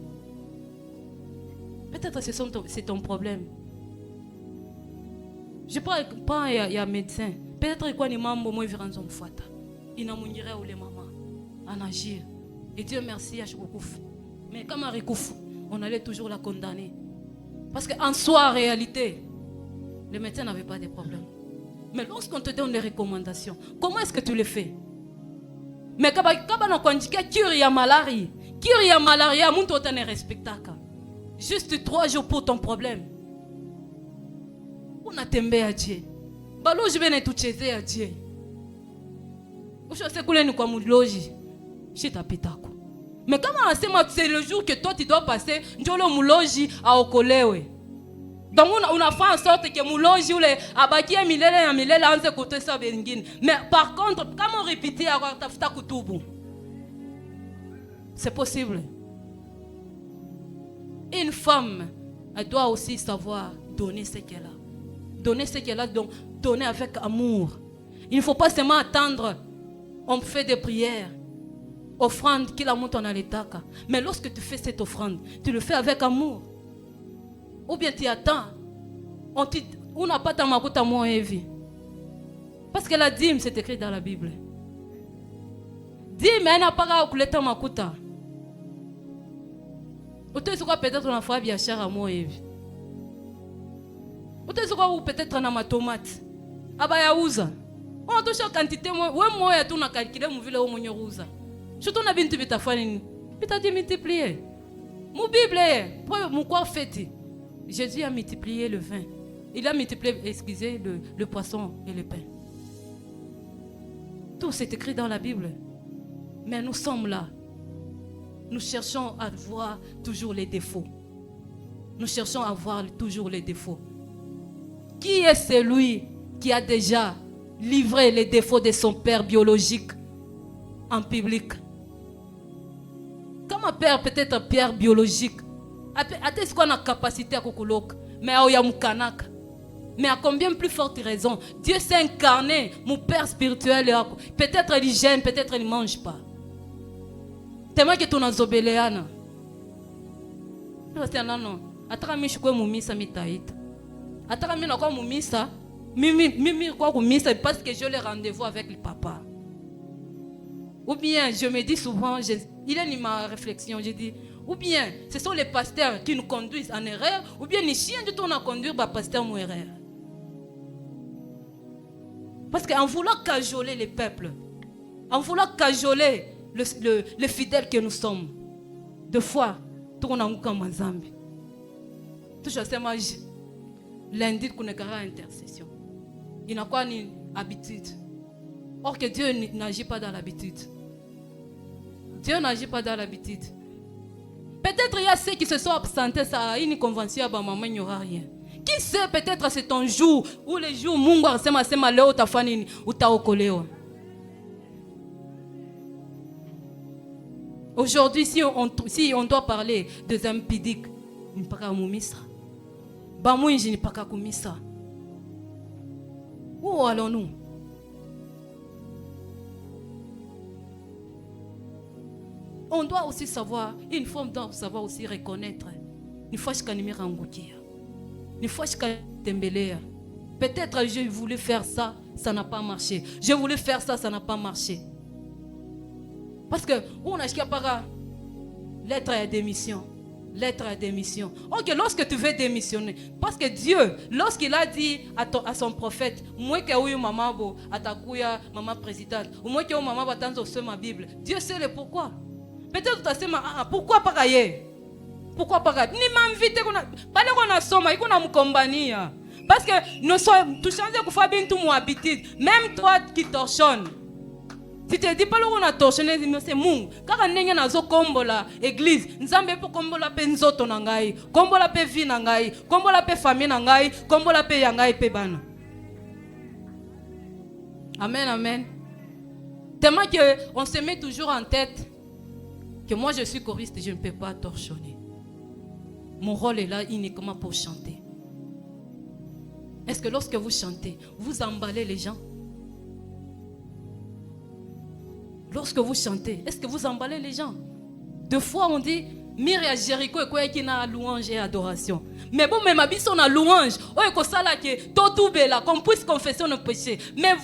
Peut-être c'est ton problème. Je pas il y a médecin. Peut-être quoi ni mambo moi viranzo mfuata. Inamunyirea ule mama. Anagir. Et Dieu merci à Choukouf. Mais comme à Rikouf, on allait toujours la condamner. Parce qu'en soi, en réalité, le médecin n'avait pas de problème. Mais lorsqu'on te donne des recommandations, comment est-ce que tu le fais? Mais quand on dit qu'il y a malaria, mon total ne respecte pas. Juste 3 jours pour ton problème. On a tombé à Dieu. Balo je vais tout chez à Dieu. Vous savez que nous comme logi. Chez ta pitako. Mais comment c'est le jour que toi tu dois passer, njolo muloji a okolewe. Donc on a fait en sorte que muloji ou les abaki milele anze côté ça bengine. Mais par contre, comment répéter avoir tafuta kutubu? C'est possible. Une femme, elle doit aussi savoir donner ce qu'elle a. Donner ce qu'elle a, donc donner avec amour. Il ne faut pas seulement attendre. On fait des prières. Offrande qui la monte en alétaka. Mais lorsque tu fais cette offrande, tu le fais avec amour. Ou bien tu attends. On n'a pas ta makuta moi évi. Parce que la dîme, c'est écrit dans la Bible. Dîme, elle n'a pas qu'à couler ta makuta. Ou peut-être on a fait bien cher à moi évi. Ou peut-être on a ma tomate. Abaya ouza. On a touché la quantité. Moi, ya tu na calculé mon ville au monyoruza. Surtout na bintu bita fani. Bita dit multiplier. Mon Bible, mon corps fait. Jésus a multiplié le vin. Il a multiplié, excusez, le poisson et le pain. Tout c'est écrit dans la Bible. Mais nous sommes là. Nous cherchons à voir toujours les défauts. Nous cherchons à voir toujours les défauts. Qui est celui qui a déjà livré les défauts de son père biologique en public? Comme un père, peut-être un père biologique, est-ce qu'on a capacité à coucouloc, mais à combien plus forte raison Dieu s'est incarné, mon père spirituel. Peut-être il gêne, peut-être il ne mange pas. Tellement que tu n'as pas obéléana. Non. Ataka mi shukwe mumisa mitaita. Ataka mi nakwa mumisa. Mimi kwa kumisa parce que j'ai le rendez-vous avec le papa. Ou bien je me dis souvent, il est dans ma réflexion, je dis, ou bien ce sont les pasteurs qui nous conduisent en erreur, ou bien les chiens de ton à conduire par pasteur en erreur. Parce qu'en voulant cajoler les peuples, en voulant cajoler les fidèles que nous sommes, deux fois, tout on a un comme Zambi. Toujours c'est moi, lundi qu'on est intercession. Il n'a pas une habitude. Or que Dieu n'agit pas dans l'habitude. Dieu n'agit pas dans l'habitude. Peut-être il y a ceux qui se sont absentés à une convention, à maman, il n'y aura rien. Qui sait, peut-être c'est ton jour, ou les jours, Mungu sema sema leo tafanini, utaokoleo. Aujourd'hui, si on doit parler des impidiques, il n'y a pas qu'à moumisa. Bamouinji, il n'y a pas qu'à koumisa. Où allons-nous? On doit aussi savoir, une femme doit savoir aussi reconnaître. Une fois que je suis engouti, une fois que je suis tembélé, peut-être j'ai voulu faire ça, ça n'a pas marché. J'ai voulu faire ça, ça n'a pas marché. Parce que on a acheté par lettre à démission. Lettre à démission. Ok, lorsque tu veux démissionner, parce que Dieu, lorsqu'il a dit à son prophète, moi qui ai eu maman bo, atakuya maman présidente, ou moi qui ai eu maman batanzo sur ma Bible, Dieu sait le pourquoi. Peut-être tu as dit, pourquoi pas ailleurs? Pourquoi pas ailleurs? Ni m'invite pas le qu'on a somme, il qu'on a m'combania. Parce que nous sommes, tu changes de faire bien tout mon habitude, même toi qui torchonnes. Si tu ne dis pas qu'on a torsionné, c'est mon. Car on est dans kombola église, nous avons pour kombola pe nzoto nangai, kombola pe vie nangai, kombola pe famille nangai, kombola pe yangai pe bana. Amen, amen. Tellement qu'on se met toujours en tête que moi je suis choriste, je ne peux pas torchonner. Mon rôle est là uniquement pour chanter. Est-ce que lorsque vous chantez, vous emballez les gens? Lorsque vous chantez, est-ce que vous emballez les gens? Deux fois on dit Mire à Jéricho et quoi qui n'a louange et adoration. Mais bon, même habit son louange, oh et que ça là que tout bela qu'on puisse confesser nos péchés. Mais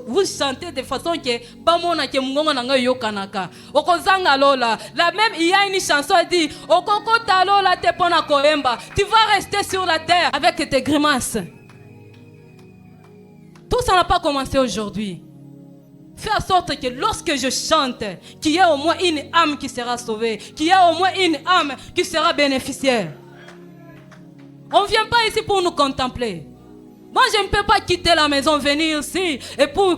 vous chantez de façon que bamona que mungonga nanga yo kanaka. Okozanga lola. La même il y a une chanson qui dit okoko talola te pona koemba. Tu vas rester sur la terre avec tes grimaces. Tout ça n'a pas commencé aujourd'hui. Fais en sorte que lorsque je chante, qu'il y ait au moins une âme qui sera sauvée, qu'il y ait au moins une âme qui sera bénéficiaire. On ne vient pas ici pour nous contempler. Moi, je ne peux pas quitter la maison, venir ici et pour...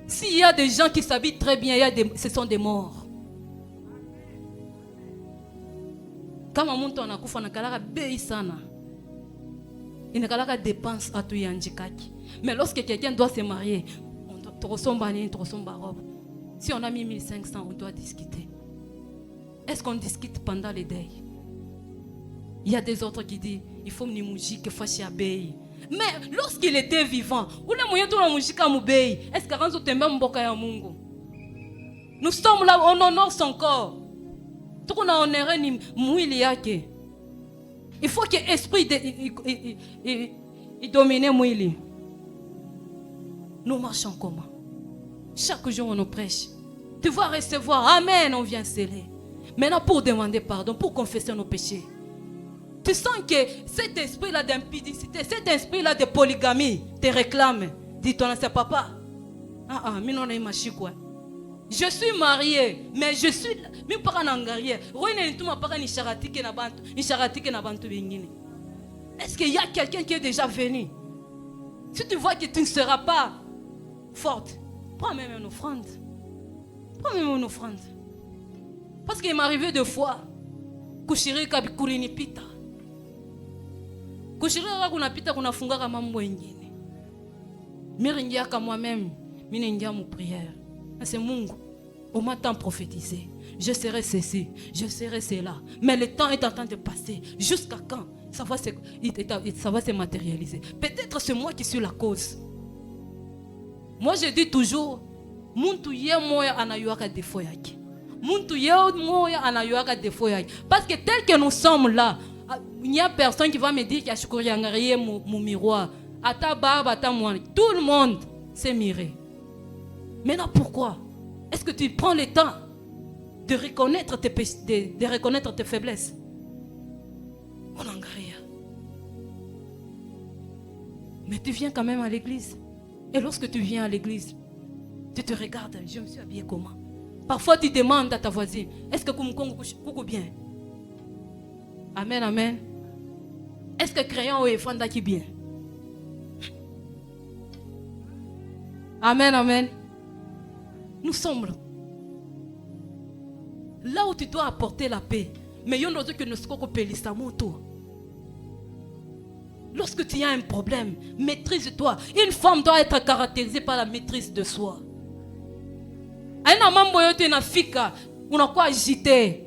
S'il y a des gens qui s'habitent très bien, ce sont des morts. Quand on monte en akufa, on a béissana. Il n'y a pas de dépense à tout yanjikaki. Mais lorsque quelqu'un doit se marier, on te ressemble à une robe. Si on a mis 1500, on doit discuter. Est-ce qu'on discute pendant les deuils? Il y a des autres qui disent, il faut une musique que fasse abei. Mais lorsqu'il était vivant, est-ce que nous sommes là, on honore son corps. Il faut que l'esprit domine Mouili. Nous marchons comment? Chaque jour on nous prêche. Tu vas recevoir. Amen, on vient sceller. Maintenant pour demander pardon, pour confesser nos péchés. Tu sens que cet esprit-là d'impudicité, cet esprit-là de polygamie te réclame. Dis-toi, c'est papa. Je suis marié, mais je suis. Est-ce qu'il y a quelqu'un qui est déjà venu? Si tu vois que tu ne seras pas forte, prends même une offrande. Prends même une offrande. Parce qu'il m'est arrivé 2 fois. Kushiri kabikurini pita. Kushiri kuna pita kuna funga mambo mengine. Mimi ningia moi-même, mimi ningia mon prière. C'est Mungu. On m'a tant prophétisé. Je serai ceci, je serai cela. Mais le temps est en train de passer. Jusqu'à quand ça va se matérialiser? Peut-être c'est moi qui suis la cause. Moi je dis toujours, muntu ye moya anayuaka defo yake. Muntu ye moya anayuaka defo yake. Parce que tel que nous sommes là, il n'y a personne qui va me dire qu'il y a choukori angarié mon miroir. Ata barbe, ata moi. Tout le monde s'est miré. Maintenant pourquoi? Est-ce que tu prends le temps de reconnaître de reconnaître tes faiblesses? On n'en a rien. Mais tu viens quand même à l'église. Et lorsque tu viens à l'église, tu te regardes, je me suis habillée comment? Parfois tu demandes à ta voisine, est-ce que coucou bien? Amen, amen. Est-ce que crayon est fanda qui bien? Amen, amen. Nous sommes là où tu dois apporter la paix. Mais il y a d'autres qui ne sont pas pélistes à mon tour. Lorsque tu as un problème, maîtrise-toi. Une femme doit être caractérisée par la maîtrise de soi. Un mambo yote na fika, on a quoi agiter.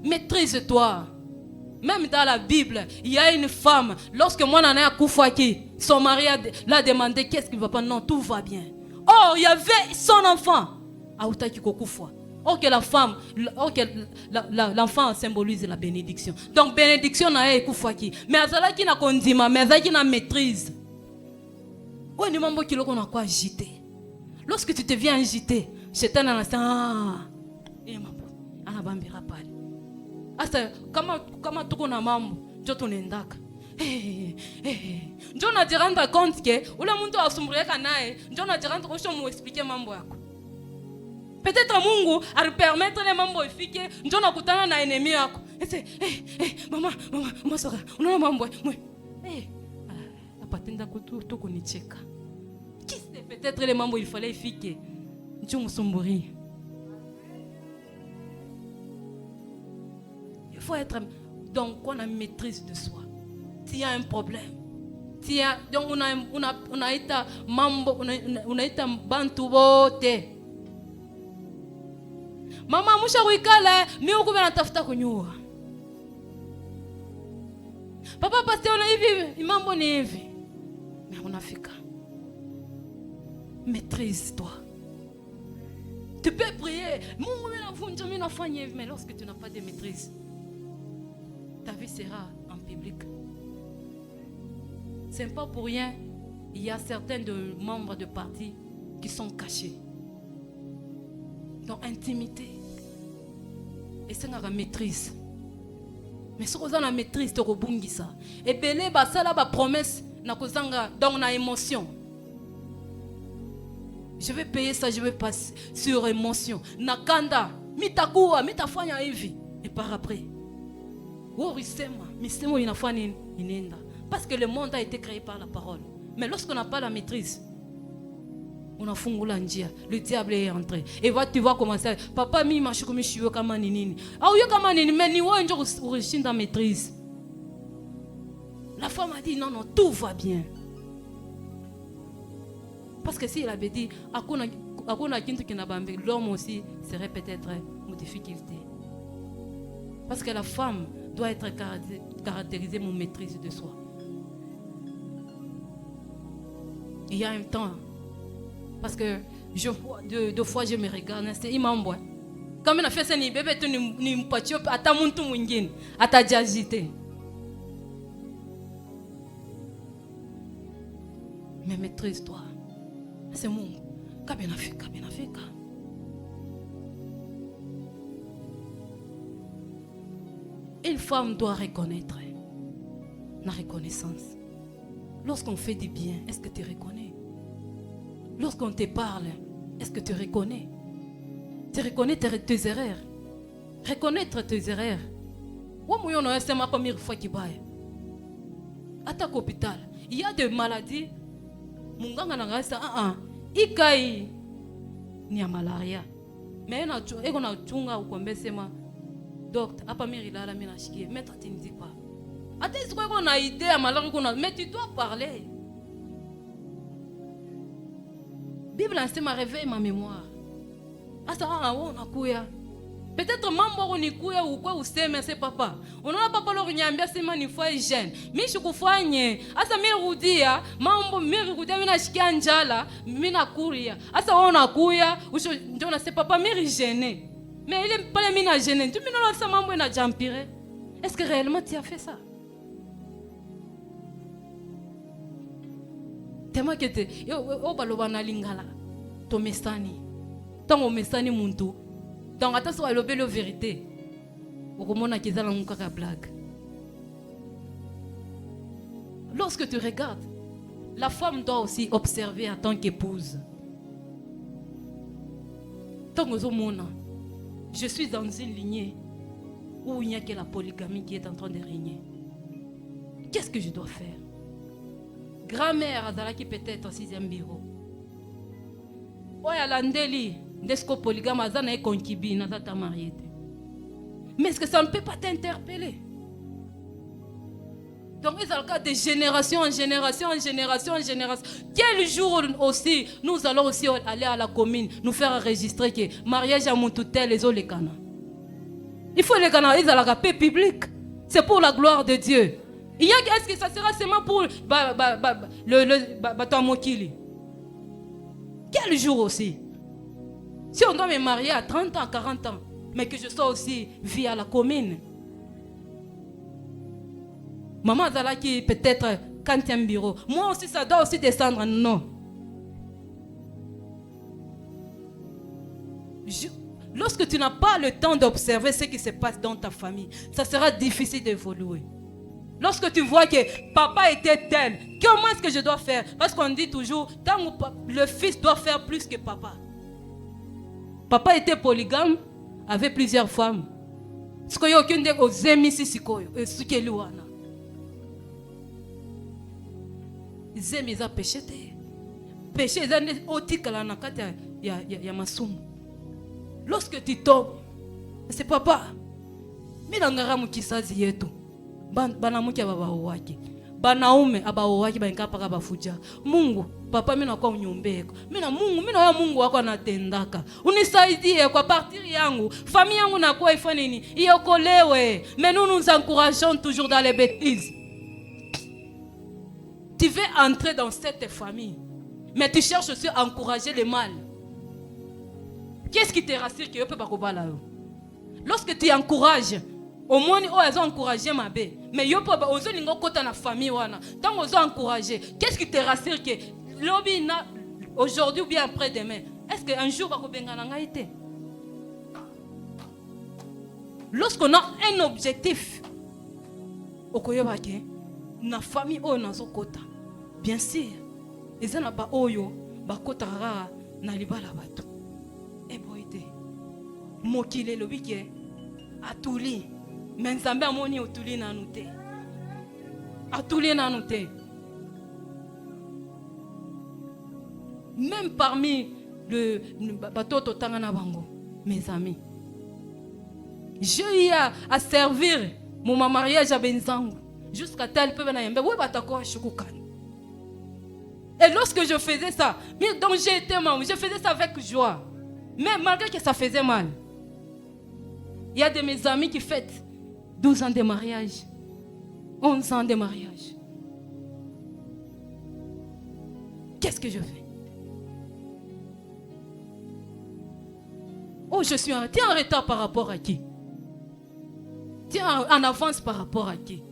Maîtrise-toi. Même dans la Bible, il y a une femme, lorsque moi n'en ai à Koufaki, son mari l'a demandé qu'est-ce qui ne va pas. Non, tout va bien. Or, il y avait son enfant. Or que la femme, l'enfant symbolise la bénédiction. Donc, bénédiction n'a pas Koufaki. Mais azala qui n'a kondima, mais azala qui n'a maîtrise. Ouais, nous mambo qui l'on a quoi agiter. Lorsque tu te viens agiter, c'est un instant. Et mambo, anabambira pali. Asa kama tuko na mambo njo tunaendaka njo najiranda compte ke ule muntu asumbulieka naye njo najiranda kusho muexplique mambo yako. Peut-être Mungu alipermettre le mambo ifike njo nakutana na ennemi yako. Mama sora unaona mambo apatenda kutu kunicheka. Qui sait, peut-être le mambo il fallait ifike njo musumburi. Il faut être donc on a maîtrise de soi. S'il y a un problème, donc on a été mambo, on a été bantu bote. Mama musha wikala mi ukube natafuta kunyua. Papa pasteur na hivi mambo ni hivi. Mais on a fika. Maîtrise-toi. Tu peux prier, mais lorsque tu n'as pas de maîtrise, ta vie sera en public. Ce n'est pas pour rien, il y a certains membres de parti qui sont cachés. Dans intimité. Et c'est la maîtrise. Mais si on a la maîtrise, tu rebondis ça. Et belé, ça là, promesse, dans la émotion. Je vais payer ça, je vais passer sur émotion. Nakanda, mitakuwa, mitafanya hivi. Et par après. Parce que le monde a été créé par la parole. Mais lorsqu'on n'a pas la maîtrise, on a fungula njia, le diable est entré. Et tu vas commencer, papa mi machikomi shiyo kama nini. Ah yo kama nini, mais ni wa njo urishinda maîtrise. La femme a dit non non, tout va bien. Parce que si elle avait dit akuna l'homme aussi serait peut-être en difficulté. Parce que la femme doit être caractérisée mon maîtrise de soi. Il y a un temps, parce que deux fois je me regarde, c'est imambo. Quand on a fait ça, ni bébé, ni mpatio, ata muntu mwingine, ata jazite. Mais maîtrise-toi. C'est mon. Kabinafika. Une femme doit reconnaître la reconnaissance. Lorsqu'on fait du bien, est-ce que tu reconnais? Lorsqu'on te parle, est-ce que tu reconnais? Tu reconnais tes erreurs. Reconnaître tes erreurs. C'est ma première fois qui baille. À ta hôpital, il y a des maladies. Munganga nanga sa ikai ni malaria. Mais na eko chunga ukombe sema docteur apa miri la mina shikie mais tu ne dis pas. Attends, c'est quoi qu'on a idée à malaria qu'on a, mais tu dois parler. Bible c'est ma réveille ma mémoire. Asa on a kuya. Peut-être mambo ni kuya ou quoi ou c'est c'est papa. On n'a pas parlé nyambia sema ni foi jeune. Mi shukufanye. Asa mi rudia, mambo mi rudia mina shikia njala, mina kuria. Asa ona kuya, usho ndio na c'est papa mi gêné. Mais il est pas les mina gêné. Tu mina la sa mambo na jampire. Est-ce que réellement tu as fait ça? Tema kete yo baloba na lingala. To mesani. Tango mesani muntu. Donc, attention à l'obéir la vérité. Lorsque tu regardes, la femme doit aussi observer en tant qu'épouse. Je suis dans une lignée où il n'y a que la polygamie qui est en train de régner. Qu'est-ce que je dois faire? Grand-mère Azala qui peut-être au 6e bureau. Oya landeli. N'est-ce polygame azana est concubine, azata mariée. Mais est-ce que ça ne peut pas t'interpeller? Donc, il y a de génération en génération. Quel jour aussi, nous allons aussi aller à la commune, nous faire enregistrer que mariage à mon toutel les Olekana. Il faut les Ghana, ils ont la paix publique. C'est pour la gloire de Dieu. Il y a, est-ce que ça sera seulement pour le Batamokili? Quel jour aussi? Si on doit me marier à 30 ans, 40 ans, mais que je sois aussi via la commune. Maman Zala qui peut-être quand il y a un bureau. Moi aussi, ça doit aussi descendre. Non. Lorsque tu n'as pas le temps d'observer ce qui se passe dans ta famille, ça sera difficile d'évoluer. Lorsque tu vois que papa était tel, comment est-ce que je dois faire? Parce qu'on dit toujours, le fils doit faire plus que papa. Papa était polygame, avait plusieurs femmes. Ce qu'il y a aucune des amis ici, ce qui est louana. Les amis ont péché. Péché, ils ont oti kala na kati ya masumu. Lorsque tu tombes, c'est papa. Milangara mukisazi yetu. Bana muki abawaki. Banaume abawaki bankapa kabafuja. Mungu papa mimi nakuwa unyombeko. Mimi na Mungu wako anatendaka. Unisaidie kwa partir yangu, famille yangu nakuwa ifanye nini? Iokolewe. Mais nous nous encourageons toujours dans les bêtises. Tu veux entrer dans cette famille, mais tu cherches aussi à encourager le mal. Qu'est-ce qui te rassure que tu peux pas là? Lorsque tu encourages, au moins ils ont encouragé ma belle, mais yo pas aux lingo kota na famille wana. Tant ils ont encouragé, qu'est-ce qui te rassure que lobby na aujourd'hui ou bien après-demain? Est-ce qu'un jour va kobengana ngaite? Lorsqu'on a un objectif, okoyobake na famille o na zokota. Bien sûr, ils ont ba oyo ba kota rara na libala bato. E boite. Mokile lobike atuli. Mais nzambe amoni otuli na nute. Atuli na nute. Même parmi le bateau totanga bango, mes amis. J'ai eu à servir mon mariage à Benzango jusqu'à tel peu na yembe. Oui batako shukukan. Et lorsque je faisais ça, donc j'ai été membre, je faisais ça avec joie. Mais malgré que ça faisait mal. Il y a de mes amis qui fêtent 12 ans de mariage, 11 ans de mariage. Qu'est-ce que je fais? Oh, je suis en retard par rapport à qui? Dieu en avance par rapport à qui?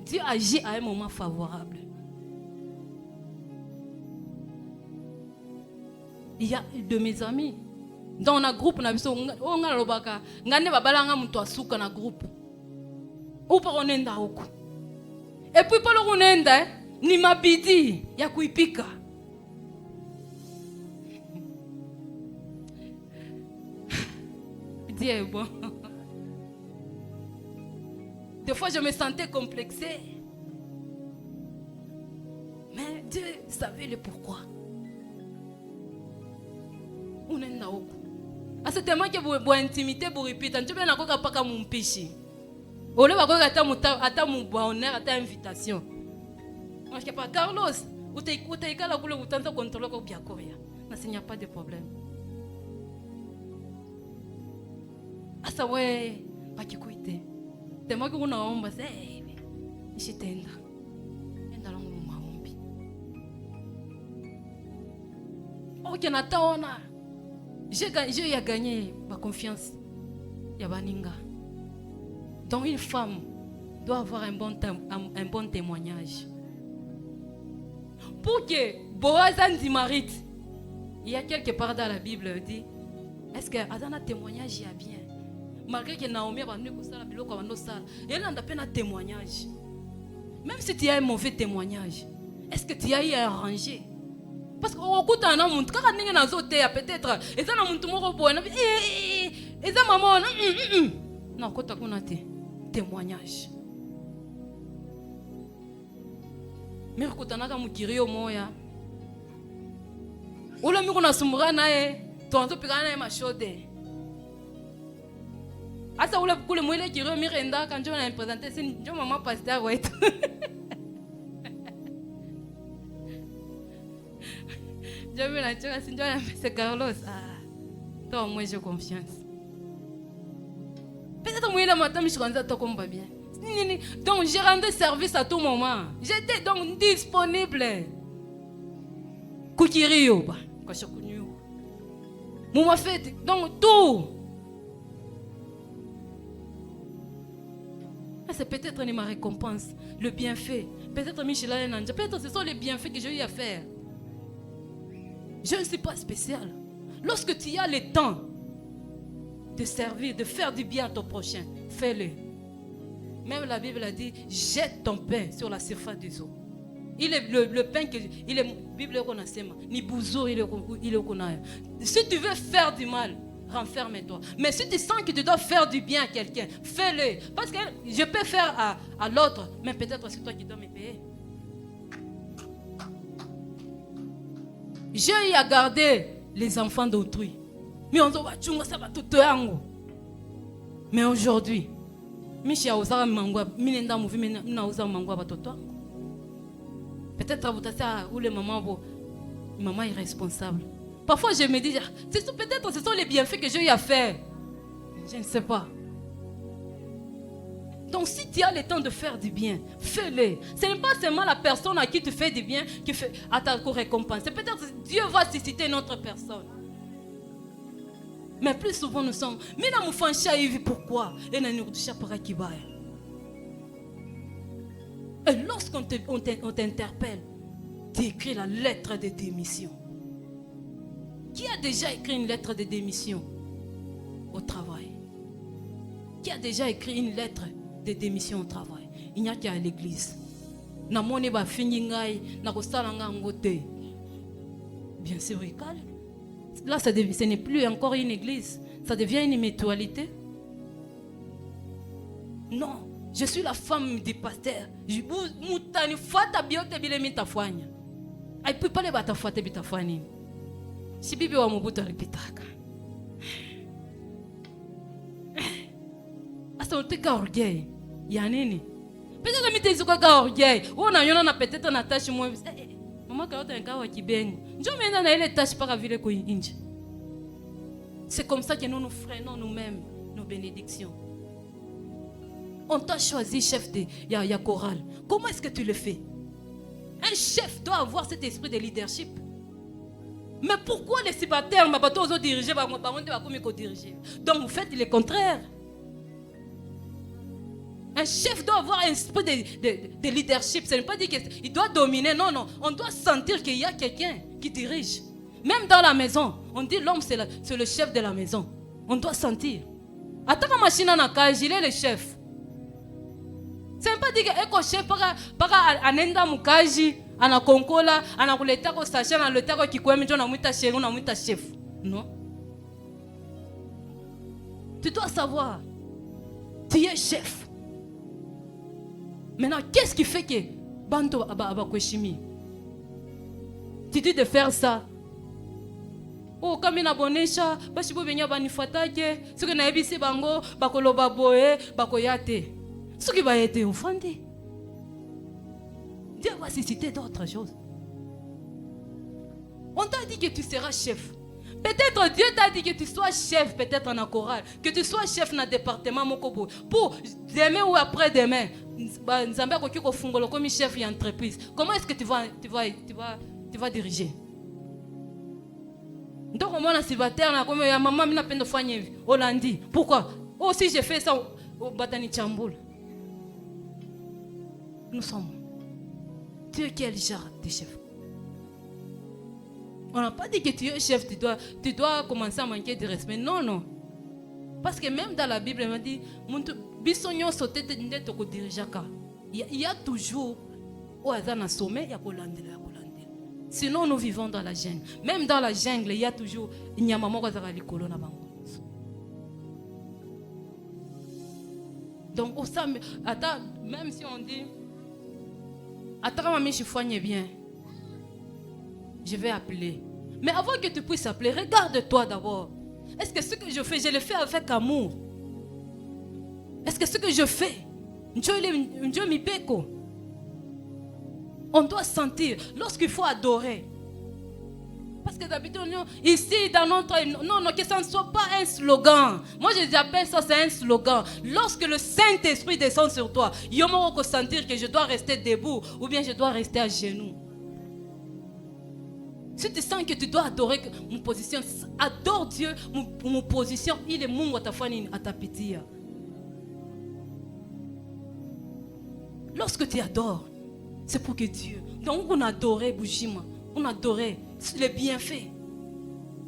Dieu agit à un moment favorable. Il y a de mes amis dans un groupe, on a vu on a robaka, ngane babalanga mtu asuka na groupe. Upa onenda huko. Et puis palo unenda ni mabidi ya kuipika. Dieu est bon. Des fois, je me sentais complexée. Mais Dieu savait le pourquoi. On est là. À ce moment que vous intimité, vous répétez, tu peux n'avoir pas comme mon péché. Au lieu d'avoir mon honneur, à ta invitation. Moi, je ne sais pas, Carlos, vous avez qu'à la couleur, vous tentez de contrôler comme bien Coréa. Il n'y a pas de problème. Ah, ça, ouais, pas qui couille. C'est moi qui vous n'avez pas dit, je t'aime. Ok, Nathalie, j'ai gagné ma confiance. Yabaninga. Donc une femme doit avoir un bon témoignage. Pour que Boaz ait mari, il y a quelque part dans la Bible dit, est-ce que Adana témoignage y a bien? Malgré que Naomi a venu pour ça, elle a un témoignage. Même si tu as un mauvais témoignage, est-ce que tu as eu à arranger? Parce que au bout d'un an, quand on est dans peut-être, et ça n'a pas bon, et ça maman, non, quand on a témoignage. Mais quand on a un mukiri au moya, ou le mur on a soumra nae, tu as tout pigana ma chaude. Asa ou le coup le moyen qui remirenda quand je m'ai présenté, c'est une maman pasteur ouais. Je me la tire, c'est Carlos. Ah, toi, moi, j'ai confiance. Peut-être moi, le matin, je suis rentré à toi comme pas bien. Donc, j'ai rendu service à tout moment. J'étais donc disponible. Kukirio, bah, quand je connais. Moi, fait donc tout. C'est peut-être ma récompense, le bienfait. Peut-être Michel Nanja. Peut-être ce sont les bienfaits que j'ai eu à faire. Je ne suis pas spécial. Lorsque tu as le temps de servir, de faire du bien à ton prochain, fais-le. Même la Bible a dit, jette ton pain sur la surface des eaux. Il est le pain que il est Bible qu'on a sema, ni bouzo il est qu'on a. Si tu veux faire du mal, renferme-toi. Mais si tu sens que tu dois faire du bien à quelqu'un, fais-le. Parce que je peux faire à l'autre, mais peut-être c'est toi qui dois me payer. J'ai eu à garder les enfants d'autrui. Mais on va ça va tout ango. Mais aujourd'hui, Michia osara mangwa, minenda mouvi na osara mangwa batoto. Peut-être vous tata ou les mamans maman est responsable. Parfois je me dis peut-être ce sont les bienfaits que j'ai eu à faire. Je ne sais pas. Donc si tu as le temps de faire du bien, fais-le. Ce n'est pas seulement la personne à qui tu fais du bien qui fait à ta récompense. Peut-être Dieu va susciter une autre personne. Mais plus souvent nous sommes. Mais nous faisons pourquoi? Et lorsqu'on t'interpelle, tu écris la lettre de démission. Qui a déjà écrit une lettre de démission au travail? Qui a déjà écrit une lettre de démission au travail? Il n'y a qu'à l'église. Bien sûr, là, ce n'est plus encore une église. Ça devient une mutualité. Non, je suis la femme du pasteur. Je peux pas les battre. Si bibi wa mubuto alipitaka. Asa uteka orgueil. Ya nini? Peut-être que mite izuka orgueil. On a yona na peut-être na tâche moi. C'est comme ça que nous nous freinons nous-mêmes nos bénédictions. On t'a choisi chef de la chorale. Comment est-ce que tu le fais? Un chef doit avoir cet esprit de leadership. Mais pourquoi les célibataires ont dirigé? Donc vous faites le contraire. Un chef doit avoir un esprit de leadership. Ce n'est pas dire qu'il doit dominer. Non, non. On doit sentir qu'il y a quelqu'un qui dirige. Même dans la maison, on dit l'homme c'est le chef de la maison. On doit sentir. Attends, machine en cage, il est le chef. Ce n'est pas dire que chef para anenda mukaji, ana konkola, ana kuleta ko sachet, ana leta ko kikwemi, on a muita chef, on a muita chef. Non. Tu dois savoir, tu es chef. Maintenant, qu'est-ce qui fait que Banto abakweshimi? Tu dis de faire ça. Oh, comme il a bonesha, basibo benya banifatake, ce que na ebisi bango, bakoloba boye, bakoyate. Ce qui va être offendé. Dieu va susciter d'autres choses. On t'a dit que tu seras chef. Peut-être Dieu t'a dit que tu sois chef, peut-être en chorale, que tu sois chef dans le département Mokobo. Pour demain ou après-demain, Nzambe ko kiko fungolo comme chef d'entreprise. Comment est-ce que tu vas diriger? Donc au moins célibataire na comme ya maman mina pendo fanya hivi. Holandi. Pourquoi? Oh si j'ai fait ça au Batani Chamboul. Nous sommes. Tu es quel genre de chef? On n'a pas dit que tu es chef, tu dois commencer à manquer de respect. Non, non. Parce que même dans la Bible, il m'a dit, il y a toujours un sommet, il y a sinon, nous vivons dans la jungle. Même dans la jungle, il y a toujours il y a maman qui a les colonnes. Donc, même si on dit, attends, maman, je soigne bien. Je vais appeler. Mais avant que tu puisses appeler, regarde-toi d'abord. Est-ce que ce que je fais, je le fais avec amour? Est-ce que ce que je fais, Dieu m'y péco? On doit sentir lorsqu'il faut adorer. Parce que d'habitude, ici, dans notre... Non, que ça ne soit pas un slogan. Moi, je appelle ça, c'est un slogan. Lorsque le Saint-Esprit descend sur toi, il y a sentir que je dois rester debout ou bien je dois rester à genoux. Si tu sens que tu dois adorer mon position, adore Dieu, mon position, il est mon watafani à ta pitié. Lorsque tu adores, c'est pour que Dieu. Donc on adorait Bujima, on adorait les bienfaits.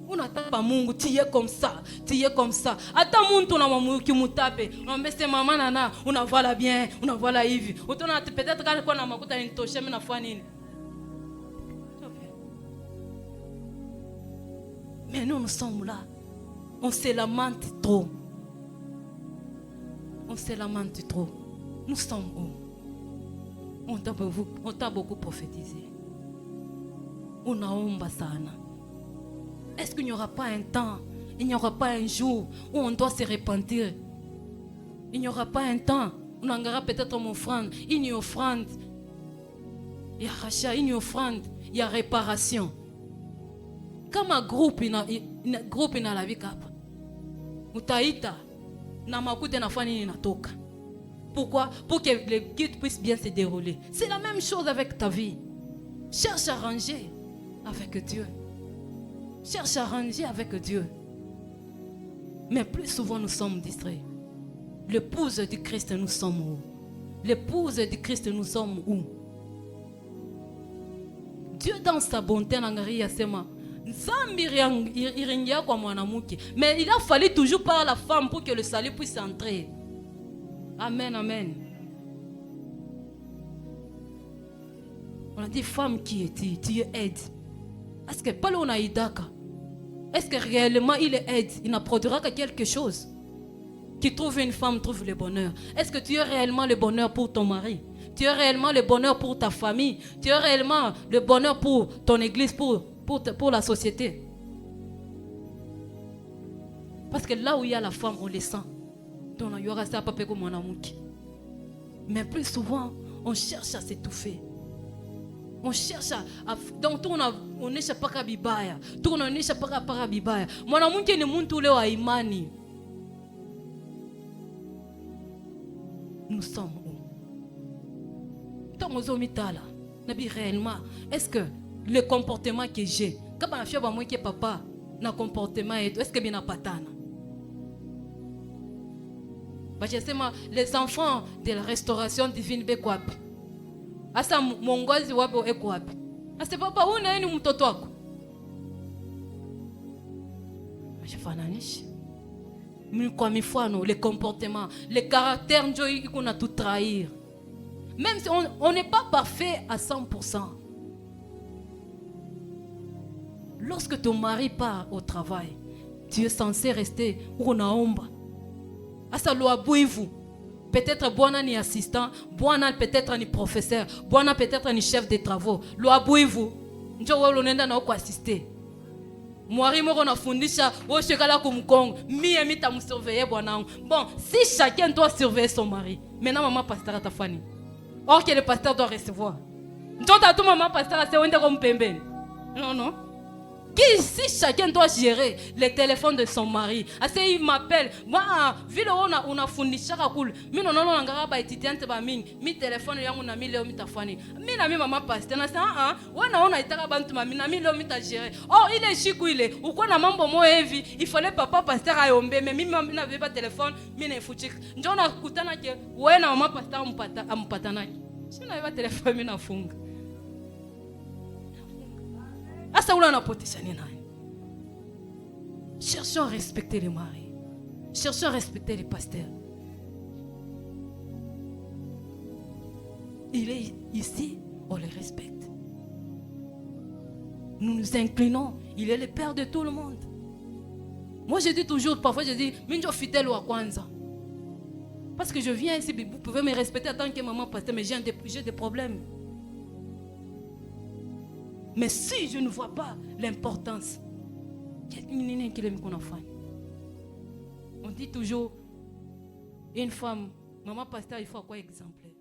On n'attend pas Mungu, tu es comme ça, tu es comme ça. Attends mon ton amour qui me tape. On met ses mamans nana, on a voilà bien, on a voilà Yves. Autant peut-être quand on a makuta une toche, mais na fanine. Mais nous sommes là. On se lamente trop. On se lamente trop. Nous sommes où? On t'a beaucoup prophétisé. On a omba sana. Est-ce qu'il n'y aura pas un temps, il n'y aura pas un jour où on doit se repentir? Il n'y aura pas un temps où on aura peut-être une offrande. Une offrande. Il y a rachat, une offrande. Il y a réparation. Comme un groupe ina la vie kapa. Utaita na makute na fani na toka. Pourquoi? Pour que le guide puisse bien se dérouler. C'est la même chose avec ta vie. Cherche à ranger avec Dieu. Cherche à ranger avec Dieu. Mais plus souvent nous sommes distraits. L'épouse du Christ, nous sommes où? L'épouse du Christ, nous sommes où? Dieu dans sa bonté n'a rien à mais il a fallu toujours par la femme pour que le salut puisse entrer. Amen, amen. On a dit femme qui est-il? Tu es aide. Est-ce que pas l'on a idaka? Est-ce que réellement il est aide? Il ne produira que quelque chose. Qui trouve une femme trouve le bonheur. Est-ce que tu es réellement le bonheur pour ton mari? Tu es réellement le bonheur pour ta famille? Tu es réellement le bonheur pour ton église, pour la société? Parce que là où il y a la femme, on les sent. Donc il y aura ça, papa, comme mon amour. Mais plus souvent, on cherche à s'étouffer. On cherche donc on n'est pas qu'à bibaya. Tout on n'est pas qu'à bibaya. Mon amour qui est le monde tous les wa imani. Nous sommes où? Tant aux mitala. Nabi réellement. Est-ce que le comportement que j'ai, quand ma fille va moi qui papa, na comportement est-ce que bien na patana? Je sais les enfants de la restauration divine bekwapi. Asa mongozi wabo ekwapi. Asa papa una ni mtoto wako. Je fananisha. Kwa mifano, les comportements, les caractères qu'on a tout trahir. Même si on n'est pas parfait à 100%. Lorsque ton mari part au travail, tu es censé rester où on a ombre. Asa lo abouivu. Peut-être Boana ni assistant, Boana peut-être ni professeur, Boana peut-être ni chef de travaux. Lo abouivu. Njo walo nenda na ko assister. Mwari moko na fundisha wo shekala kumkongo, mi ta surveiller bwana. Bon, si chacun doit surveiller son mari, maintenant maman pasteur atafani. Or que le pasteur doit recevoir. Njo ta tout maman pasteur c'est wende ko mpembeni. Non non. Si chacun doit gérer le téléphone de son mari, assez il m'appelle, moi, vu le on a fourni chaque cool, mais non ngara étudiante ba ming, mi téléphone yangu na mi leo mitafani, mi na mi maman pasteur na ça wana on a itaka bantu mami na mi leo mita gérer. Oh il est chic il est, ou quoi na mambo mo heavy, il fallait papa pasteur ayombe, mais mi na avait pas téléphone, mi na fuchik. Njo na kutana ke, ouais na maman pasteur ampatana. Si na pas téléphone mi na funga. Cherchons à respecter les maris. Cherchons à respecter les pasteurs. Il est ici, on les respecte. Nous nous inclinons. Il est le père de tout le monde. Moi je dis toujours, parfois je dis, Minjo fidèle wa kwanza. Parce que je viens ici, vous pouvez me respecter en tant que maman pasteur, mais j'ai des problèmes. Mais si je ne vois pas l'importance, on dit toujours, une femme, maman pasteur, il faut quoi exemplaire?